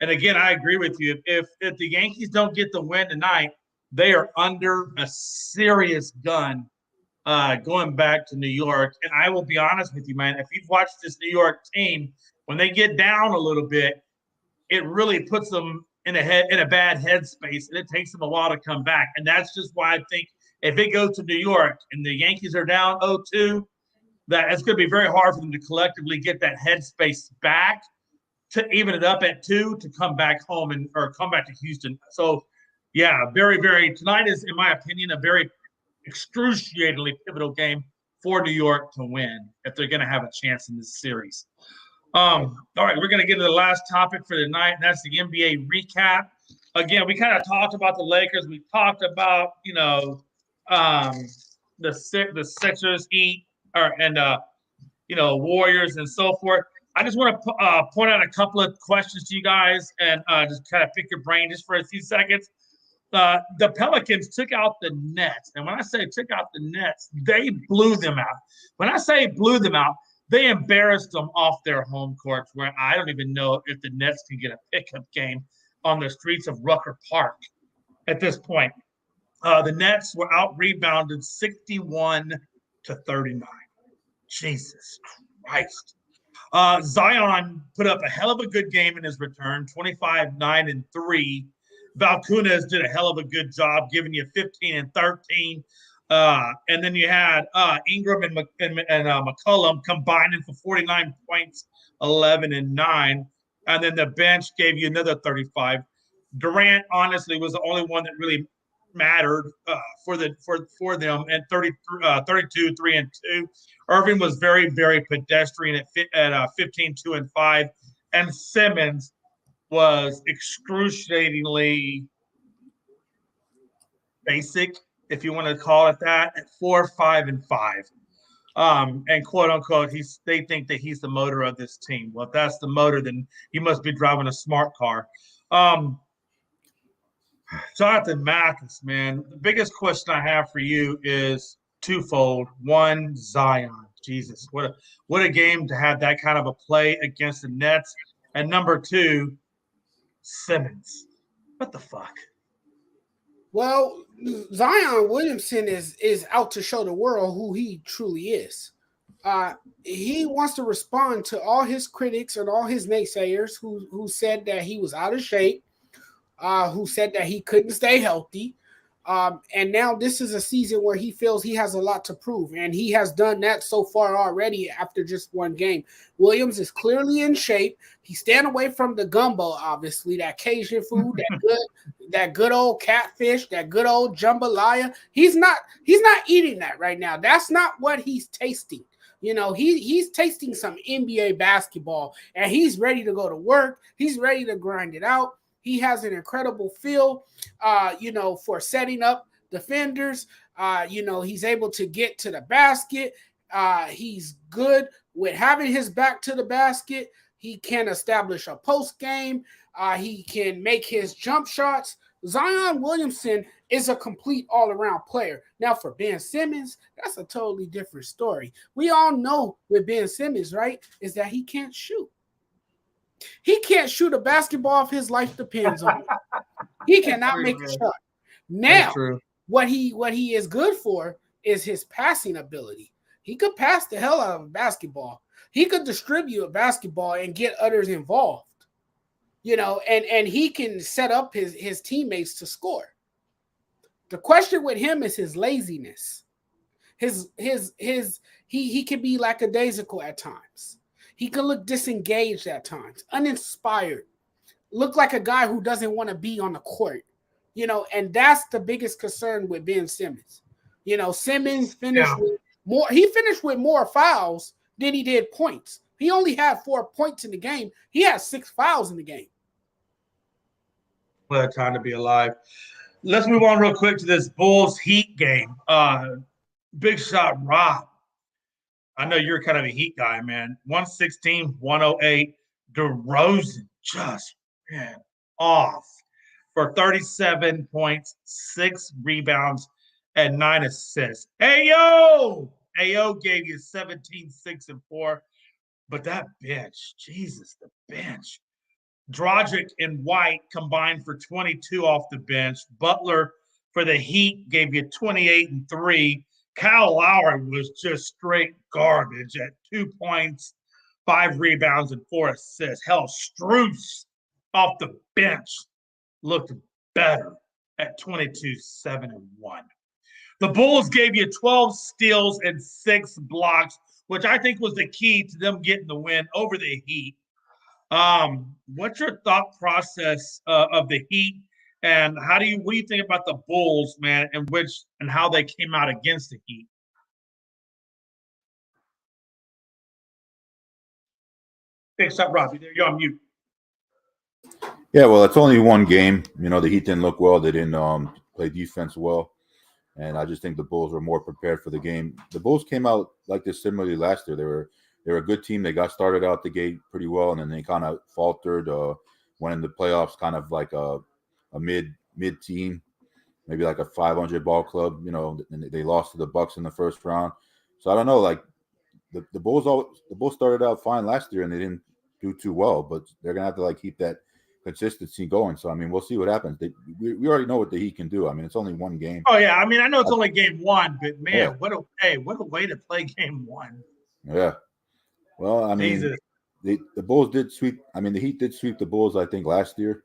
and again, I agree with you. If the Yankees don't get the win tonight, they are under a serious gun going back to New York. And I will be honest with you, man, if you've watched this New York team, when they get down a little bit, it really puts them in a bad headspace, and it takes them a while to come back. And that's just why I think if it goes to New York and the Yankees are down 0-2, that it's going to be very hard for them to collectively get that headspace back to even it up at 2 to come back home or come back to Houston. So, yeah, very, very – tonight is, in my opinion, a very excruciatingly pivotal game for New York to win if they're going to have a chance in this series. All right, we're going to get to the last topic for the night, and that's the NBA recap. Again, we kind of talked about the Lakers. We talked about, the Sixers, Heat, Warriors and so forth. I just want to point out a couple of questions to you guys and just kind of pick your brain just for a few seconds. The Pelicans took out the Nets. And when I say took out the Nets, they blew them out. When I say blew them out, they embarrassed them off their home courts where I don't even know if the Nets can get a pickup game on the streets of Rucker Park at this point. The Nets were out-rebounded 61-39. Jesus Christ. Zion put up a hell of a good game in his return, 25, 9, and 3. Valanciunas did a hell of a good job giving you 15 and 13. And then you had Ingram and McCollum combining for 49 points, 11 and 9. And then the bench gave you another 35. Durant, honestly, was the only one that really mattered for them at 32, 3 and 2. Irving was very, very pedestrian at 15, 2 and 5. And Simmons was excruciatingly basic, if you want to call it that, at 4, 5, and 5. And quote unquote, they think that he's the motor of this team. Well, if that's the motor, then he must be driving a smart car. Johnathon Mathis, man, the biggest question I have for you is twofold. One, Zion. Jesus, what a game to have that kind of a play against the Nets. And number 2, Simmons. What the fuck? Well, Zion Williamson is out to show the world who he truly is. He wants to respond to all his critics and all his naysayers who said that he was out of shape, who said that he couldn't stay healthy. And now this is a season where he feels he has a lot to prove, and he has done that so far already after just one game. Williams is clearly in shape. He's staying away from the gumbo, obviously, that Cajun food, that good old catfish, that good old jambalaya. He's not eating that right now. That's not what he's tasting. You know, he's tasting some NBA basketball, and he's ready to go to work. He's ready to grind it out. He has an incredible feel, for setting up defenders. He's able to get to the basket. He's good with having his back to the basket. He can establish a post game. He can make his jump shots. Zion Williamson is a complete all-around player. Now, for Ben Simmons, that's a totally different story. We all know with Ben Simmons, right, is that he can't shoot. He can't shoot a basketball if his life depends on it. He cannot make a shot. Now, what he is good for is his passing ability. He could pass the hell out of a basketball. He could distribute a basketball and get others involved. And he can set up his teammates to score. The question with him is his laziness. He can be lackadaisical at times. He can look disengaged at times, uninspired, look like a guy who doesn't want to be on the court, and that's the biggest concern with Ben Simmons. Simmons finished with more fouls than he did points. He only had 4 points in the game. He had 6 fouls in the game. What a time to be alive. Let's move on real quick to this Bulls Heat game. Big shot, Rob. I know you're kind of a Heat guy, man. 116, 108. DeRozan just, off for 37 points, 6 rebounds, and 9 assists. Ayo gave you 17, 6, and 4. But that bench, Jesus, the bench. Dragic and White combined for 22 off the bench. Butler for the Heat gave you 28 and 3. Kyle Lowry was just straight garbage at 2 points, 5 rebounds, and 4 assists. Hell, Strus off the bench looked better at 22, 7, and 1. The Bulls gave you 12 steals and 6 blocks, which I think was the key to them getting the win over the Heat. What's your thought process of the Heat, and what do you think about the Bulls, man, and how they came out against the Heat? Thanks up, Robbie. There you're on mute. Yeah, well, it's only one game. The Heat didn't look well. They didn't play defense well. And I just think the Bulls were more prepared for the game. The Bulls came out like this similarly last year. They were a good team. They got started out the gate pretty well, and then they kind of faltered. Went in the playoffs kind of like a mid team, maybe like a 500 ball club. And they lost to the Bucks in the first round. So I don't know. Like the Bulls started out fine last year, and they didn't do too well. But they're gonna have to keep that consistency going. So we'll see what happens. We already know what the Heat can do. It's only one game. Oh yeah, I know it's only game one, but man, yeah. What a way to play game one. Yeah. Well, the Bulls did sweep. The Heat did sweep the Bulls, I think, last year.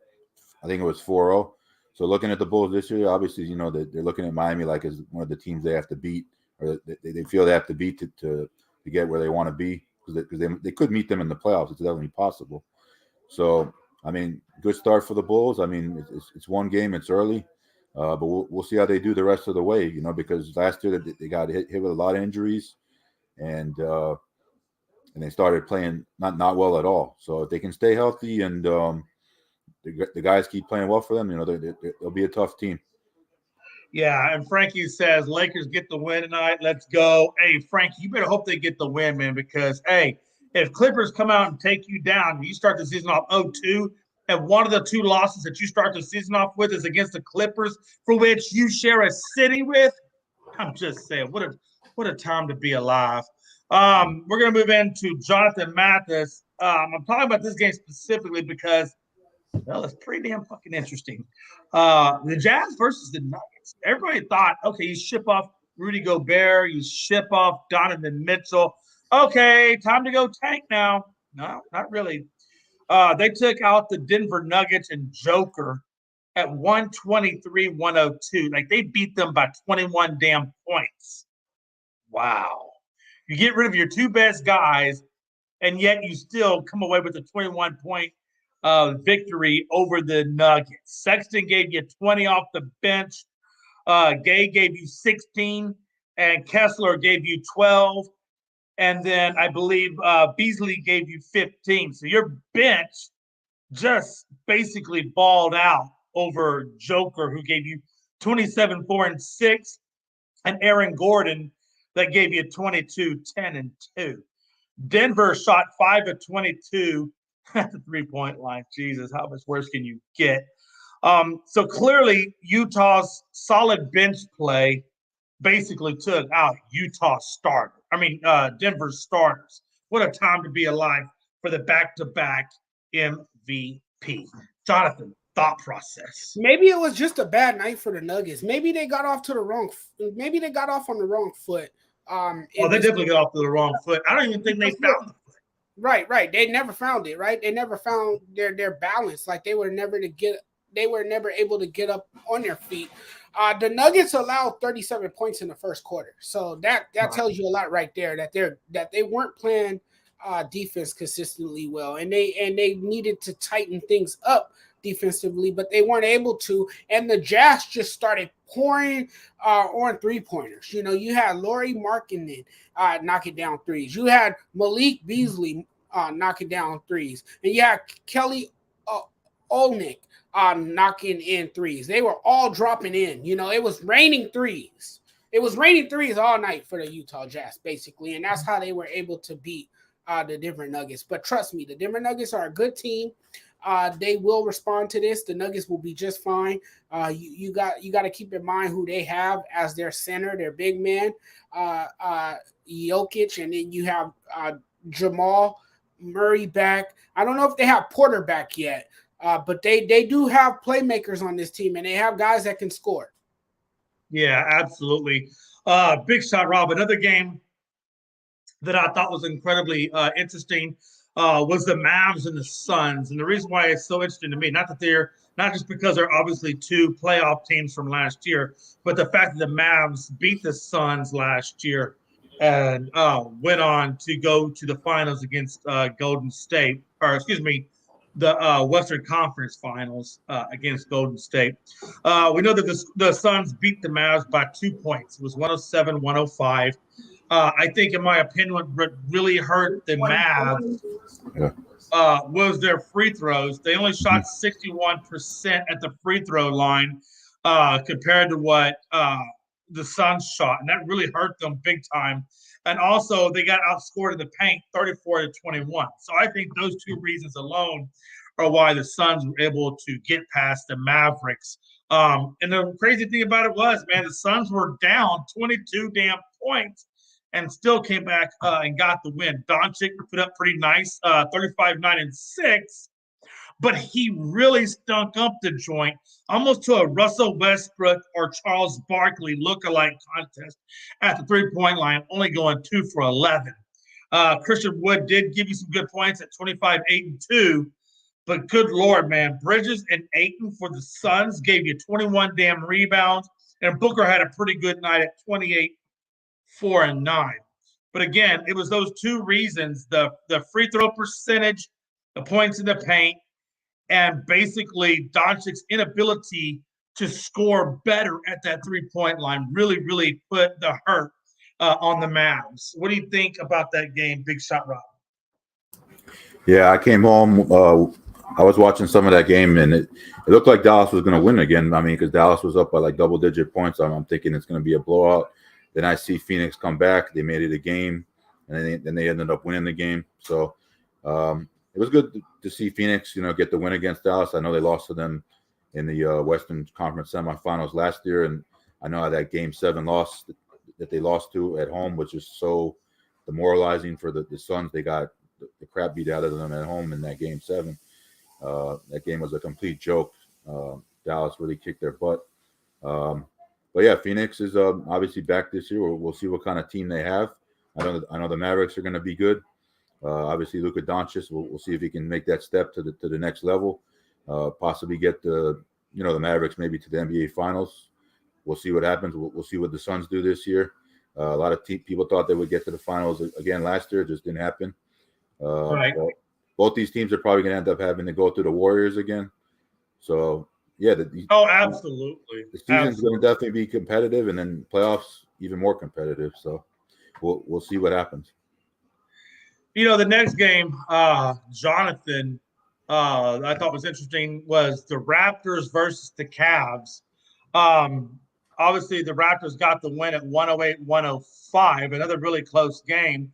I think it was 4-0. So looking at the Bulls this year, obviously, they're looking at Miami like as one of the teams they have to beat, or they feel they have to beat to get where they want to be, because they could meet them in the playoffs. It's definitely possible. So, good start for the Bulls. It's one game. It's early, but we'll see how they do the rest of the way. Because last year they got hit with a lot of injuries, and they started playing not well at all. So if they can stay healthy and the guys keep playing well for them, they'll be a tough team. Yeah, and Frankie says Lakers get the win tonight. Let's go. Hey, Frankie, you better hope they get the win, man, because hey, if Clippers come out and take you down, you start the season off 0-2, and one of the 2 losses that you start the season off with is against the Clippers, for which you share a city with. I'm just saying, what a time to be alive. We're going to move into Johnathon Mathis. I'm talking about this game specifically because, well, it's pretty damn fucking interesting. The Jazz versus the Nuggets. Everybody thought, okay, you ship off Rudy Gobert, you ship off Donovan Mitchell. Okay, time to go tank now. No, not really. They took out the Denver Nuggets and Joker at 123-102. Like, they beat them by 21 damn points. Wow. You get rid of your two best guys, and yet you still come away with a 21-point victory over the Nuggets. Sexton gave you 20 off the bench. Gay gave you 16, and Kessler gave you 12. And then I believe Beasley gave you 15. So your bench just basically balled out over Joker, who gave you 27, 4, and 6, and Aaron Gordon that gave you 22, 10, and 2. Denver shot 5 of 22 at the three-point line. Jesus, how much worse can you get? So clearly, Utah's solid bench play basically took out Denver's starters. What a time to be alive for the back-to-back MVP. Jonathan, thought process. Maybe it was just a bad night for the Nuggets. Maybe they got off on the wrong foot. They definitely got off to the wrong foot. I don't even think they found the foot. Right. They never found it, right? They never found their balance. Like, they were never able to get up on their feet. The Nuggets allowed 37 points in the first quarter. So that tells you a lot right there, that they weren't playing defense consistently well, and they needed to tighten things up defensively, but they weren't able to. And the Jazz just started pouring on three-pointers. You know, you had Lauri Markkanen knocking down threes. You had Malik Beasley knocking down threes. And you had Kelly Olynyk knocking in threes. They were all dropping in. You know, it was raining threes. It was raining threes all night for the Utah Jazz, basically, and that's how they were able to beat the Denver Nuggets. But trust me, the Denver Nuggets are a good team. They will respond to this. The Nuggets will be just fine. You got to keep in mind who they have as their center, their big man, Jokic, and then you have Jamal Murray back. I don't know if they have Porter back yet. But they do have playmakers on this team, and they have guys that can score. Yeah, absolutely. Big shot, Rob. Another game that I thought was incredibly interesting was the Mavs and the Suns. And the reason why it's so interesting to me, not just because they're obviously two playoff teams from last year, but the fact that the Mavs beat the Suns last year and went on to go to the finals against Golden State, the Western Conference Finals against Golden State. We know that the Suns beat the Mavs by 2 points. It was 107-105. I think, in my opinion, what really hurt the Mavs was their free throws. They only shot 61% at the free throw line compared to what the Suns shot, and that really hurt them big time. And also, they got outscored in the paint 34-21. So I think those two reasons alone are why the Suns were able to get past the Mavericks. And the crazy thing about it was, man, the Suns were down 22 damn points and still came back and got the win. Doncic put up pretty nice, 35, 9, and 6. But he really stunk up the joint, almost to a Russell Westbrook or Charles Barkley lookalike contest at the three-point line, only going 2 for 11. Christian Wood did give you some good points at 25, 8, and 2. But good Lord, man, Bridges and Ayton for the Suns gave you 21 damn rebounds, and Booker had a pretty good night at 28, 4, and 9. But again, it was those two reasons, the free throw percentage, the points in the paint, and basically Doncic's inability to score better at that three-point line really, really put the hurt on the Mavs. What do you think about that game, Big Shot Rob? Yeah, I came home. I was watching some of that game, and it looked like Dallas was going to win again. I mean, because Dallas was up by like double-digit points. I'm thinking it's going to be a blowout. Then I see Phoenix come back. They made it a game, and then they ended up winning the game. So it was good to see Phoenix, get the win against Dallas. I know they lost to them in the Western Conference semifinals last year, and I know how that Game 7 loss that they lost to at home was just so demoralizing for the Suns. They got the crap beat out of them at home in that Game 7. That game was a complete joke. Dallas really kicked their butt. But yeah, Phoenix is obviously back this year. We'll see what kind of team they have. I know the Mavericks are going to be good. Obviously, Luka Doncic. We'll see if he can make that step to the next level. Possibly get the the Mavericks maybe to the NBA Finals. We'll see what happens. We'll see what the Suns do this year. A lot of people thought they would get to the finals again last year. It just didn't happen. Right. Both these teams are probably going to end up having to go through the Warriors again. So, yeah. Absolutely. The season's going to definitely be competitive, and then playoffs even more competitive. So we'll see what happens. The next game, Jonathan, I thought was interesting was the Raptors versus the Cavs. Obviously, the Raptors got the win at 108-105, another really close game.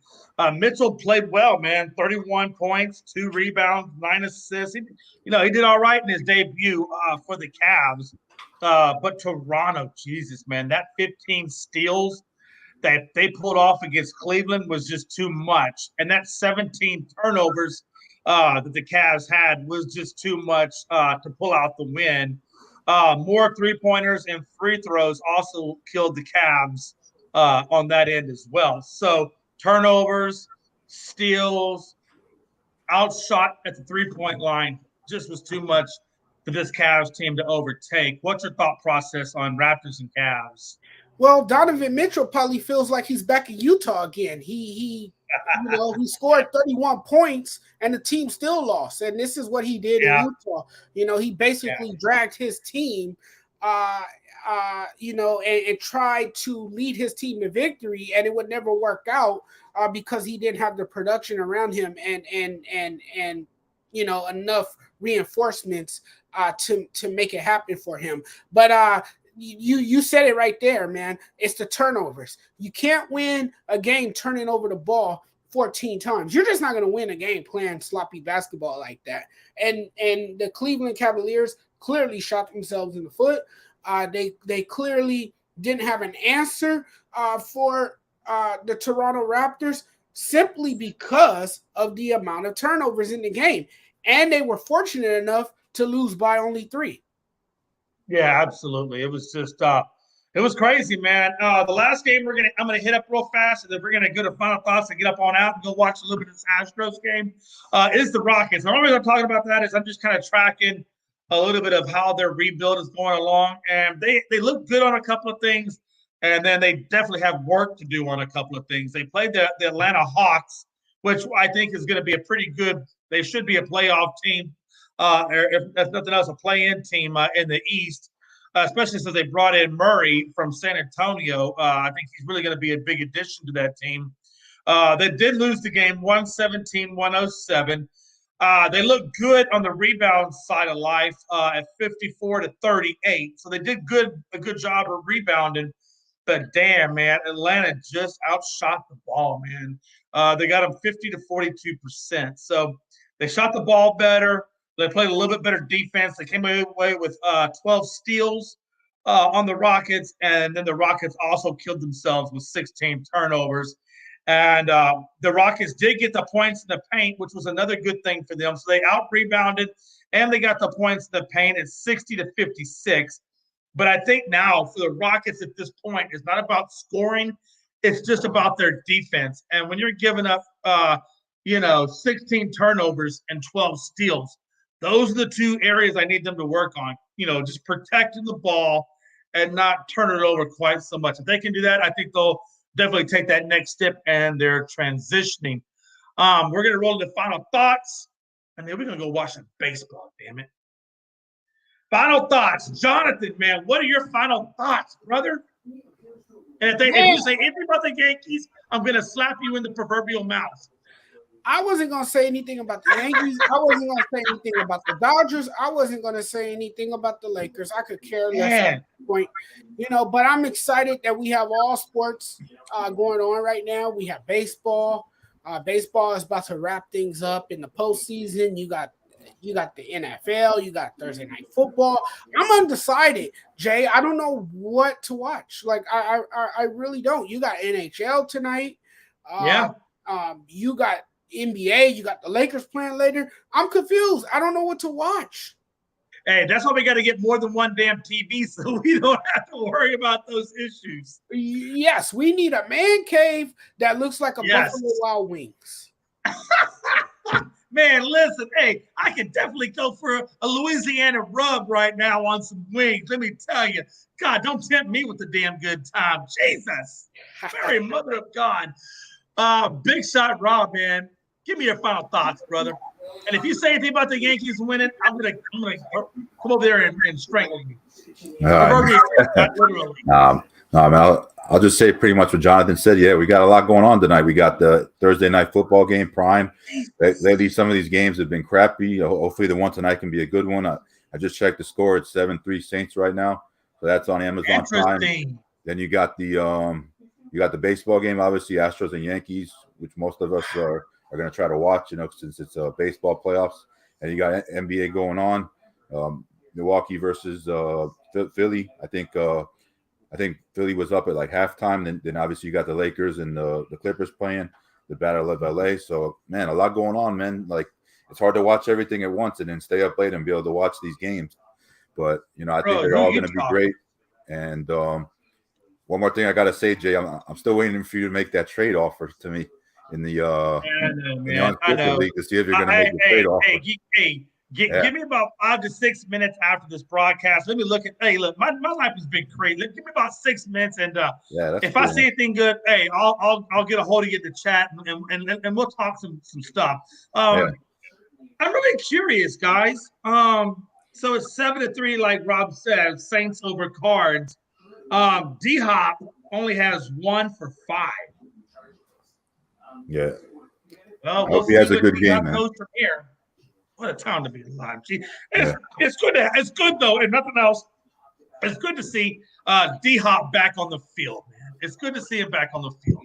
Mitchell played well, man, 31 points, 2 rebounds, 9 assists. He did all right in his debut for the Cavs. But Toronto, Jesus, man, that 15 steals that they pulled off against Cleveland was just too much. And that 17 turnovers that the Cavs had was just too much to pull out the win. More three-pointers and free throws also killed the Cavs on that end as well. So turnovers, steals, outshot at the three-point line just was too much for this Cavs team to overtake. What's your thought process on Raptors and Cavs? Well, Donovan Mitchell probably feels like he's back in Utah again. He scored 31 points and the team still lost. And this is what he did in Utah. He basically dragged his team, and tried to lead his team to victory, and it would never work out because he didn't have the production around him and enough reinforcements to make it happen for him. But you said it right there, man. It's the turnovers. You can't win a game turning over the ball 14 times. You're just not going to win a game playing sloppy basketball like that. And the Cleveland Cavaliers clearly shot themselves in the foot. They clearly didn't have an answer for the Toronto Raptors simply because of the amount of turnovers in the game. And they were fortunate enough to lose by only 3. Yeah, absolutely. It was just it was crazy, man. The last game I'm gonna hit up real fast, and then we're gonna go to final thoughts and get up on out and go watch a little bit of this Astros game. Is the Rockets. The only reason I'm talking about that is I'm just kind of tracking a little bit of how their rebuild is going along, and they look good on a couple of things, and then they definitely have work to do on a couple of things. They played the Atlanta Hawks, which I think is going to be a pretty good. They should be a playoff team. Or if nothing else, a play-in team in the East, especially since they brought in Murray from San Antonio. I think he's really going to be a big addition to that team. They did lose the game 117-107. They look good on the rebound side of life at 54-38. So they did a good job of rebounding. But damn, man, Atlanta just outshot the ball, man. They got them 50-42%. So they shot the ball better. They played a little bit better defense. They came away with 12 steals on the Rockets, and then the Rockets also killed themselves with 16 turnovers. And the Rockets did get the points in the paint, which was another good thing for them. So they out-rebounded, and they got the points in the paint at 60-56. But I think now for the Rockets at this point, it's not about scoring. It's just about their defense. And when you're giving up, 16 turnovers and 12 steals, those are the 2 areas I need them to work on, just protecting the ball and not turn it over quite so much. If they can do that, I think they'll definitely take that next step, and they're transitioning. We're going to roll into final thoughts, and then we're going to go watch some baseball, damn it. Final thoughts. Jonathan, man, what are your final thoughts, brother? And if you say anything about the Yankees, I'm going to slap you in the proverbial mouth. I wasn't going to say anything about the Yankees. I wasn't going to say anything about the Dodgers. I wasn't going to say anything about the Lakers. I could care less at this point. But I'm excited that we have all sports going on right now. We have baseball. Baseball is about to wrap things up in the postseason. You got the NFL. You got Thursday Night Football. I'm undecided, Jay. I don't know what to watch. Like, I really don't. You got NHL tonight. You got NBA, you got the Lakers playing later. I'm confused. I don't know what to watch. Hey, that's why we got to get more than one damn TV so we don't have to worry about those issues. Yes, we need a man cave that looks like a Buffalo Wild Wings. Man, listen, hey, I can definitely go for a Louisiana rub right now on some wings. Let me tell you. God, don't tempt me with a damn good time. Jesus. Mary, mother of God. Big shot, Rob, man. Give me your final thoughts, brother. And if you say anything about the Yankees winning, I'm gonna come over there and strangle you. Literally. No, man, I'll just say pretty much what Jonathan said. Yeah, we got a lot going on tonight. We got the Thursday night football game, Prime. Lately, some of these games have been crappy. Hopefully, the one tonight can be a good one. I just checked the score. It's 7-3 Saints right now, so that's on Amazon Prime. Then you got the baseball game, obviously Astros and Yankees, which most of us are going to try to watch, since it's baseball playoffs. And you got NBA going on, Milwaukee versus Philly. I think Philly was up at like halftime. Then obviously you got the Lakers and the Clippers playing the Battle of LA. So man, a lot going on, man. Like it's hard to watch everything at once and then stay up late and be able to watch these games. But I think they're all going to be great. And one more thing I got to say, Jay, I'm still waiting for you to make that trade offer to me in the Unscripted league to see if you're going to make the trade offer. Give me about 5 to 6 minutes after this broadcast. Let me look at. Hey, look, my life has been crazy. Give me about 6 minutes, and if I see anything good, hey, I'll get a hold of you in the chat, and we'll talk some stuff. I'm really curious, guys. So it's 7-3, like Rob said, Saints over Cards. D-Hop only has 1 for 5. Yeah. Well, I hope he has a good game, man. From here. What a time to be alive. It's good though, and nothing else. It's good to see D-Hop back on the field, man. It's good to see him back on the field.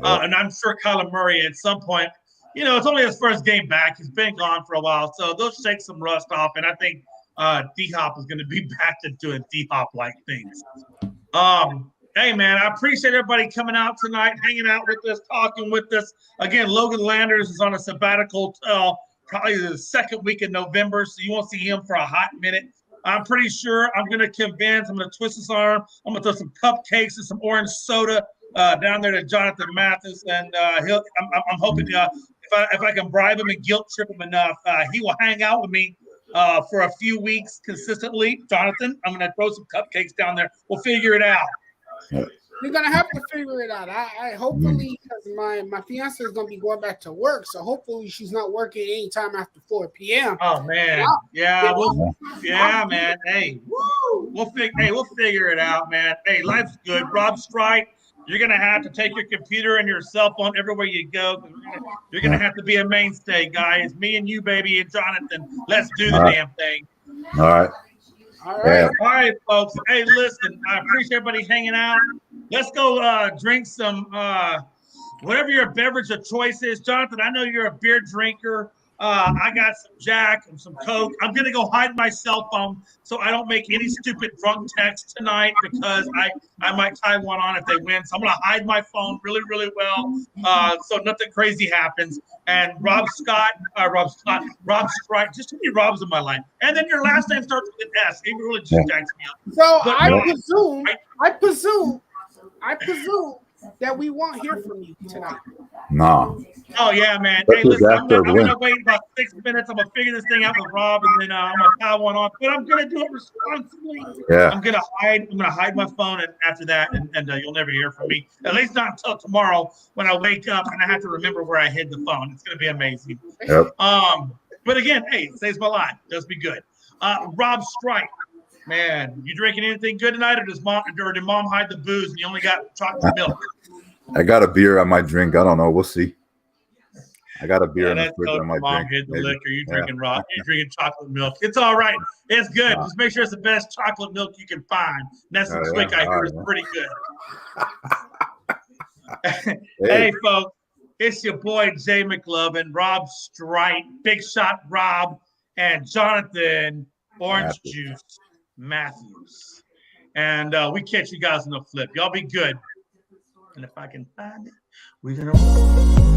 And I'm sure Kyler Murray at some point, it's only his first game back. He's been gone for a while, so they'll shake some rust off, and I think D-Hop is going to be back to doing D-Hop-like things. Hey, man, I appreciate everybody coming out tonight, hanging out with us, talking with us. Again, Logan Landers is on a sabbatical till probably the second week of November, so you won't see him for a hot minute. I'm pretty sure I'm going to twist his arm. I'm going to throw some cupcakes and some orange soda down there to Johnathon Mathis, and I'm hoping if I can bribe him and guilt trip him enough, he will hang out with me for a few weeks consistently. Jonathan, I'm going to throw some cupcakes down there. We'll figure it out. You're gonna have to figure it out. I hopefully, because my fiance is gonna be going back to work, so hopefully she's not working anytime after 4 p.m. Oh man, man. Hey, we'll figure it out, man. Hey, life's good. Rob Strike, you're gonna have to take your computer and your cell phone everywhere you go. You're gonna have to be a mainstay, guys. Me and you, baby, and Jonathan. Let's do the damn thing. All right. All right, folks. Hey, listen, I appreciate everybody hanging out. Let's go drink some, whatever your beverage of choice is. Jonathan, I know you're a beer drinker. I got some Jack and some Coke. I'm going to go hide my cell phone so I don't make any stupid drunk texts tonight because I might tie one on if they win. So I'm going to hide my phone really, really well so nothing crazy happens. And Rob Strike, just too many Robs in my life. And then your last name starts with an S. It really just jacks me up. So I presume that we won't hear from you tonight. No. Oh, yeah, man. Hey, listen, I'm going to wait about 6 minutes. I'm going to figure this thing out with Rob, and then I'm going to tie one on. But I'm going to do it responsibly. Yeah. I'm going to hide my phone after that, and you'll never hear from me. At least not until tomorrow when I wake up and I have to remember where I hid the phone. It's going to be amazing. Yep. But again, hey, it saves my life. Just be good. Rob Strike. Man, you drinking anything good tonight, or did mom hide the booze and you only got chocolate milk? I got a beer I might drink. I don't know. We'll see. I got a beer in the fridge I might mom drink. hid the liquor. You drinking raw. You drinking chocolate milk. It's all right. It's good. Just make sure it's the best chocolate milk you can find. Nestle Quick, I hear, is pretty good. Hey, folks, it's your boy Jay McLovin, Rob Strike, Big Shot Rob, and Jonathan Orange Juice Matthews. And we catch you guys on the flip. Y'all be good. And if I can find it, we're going to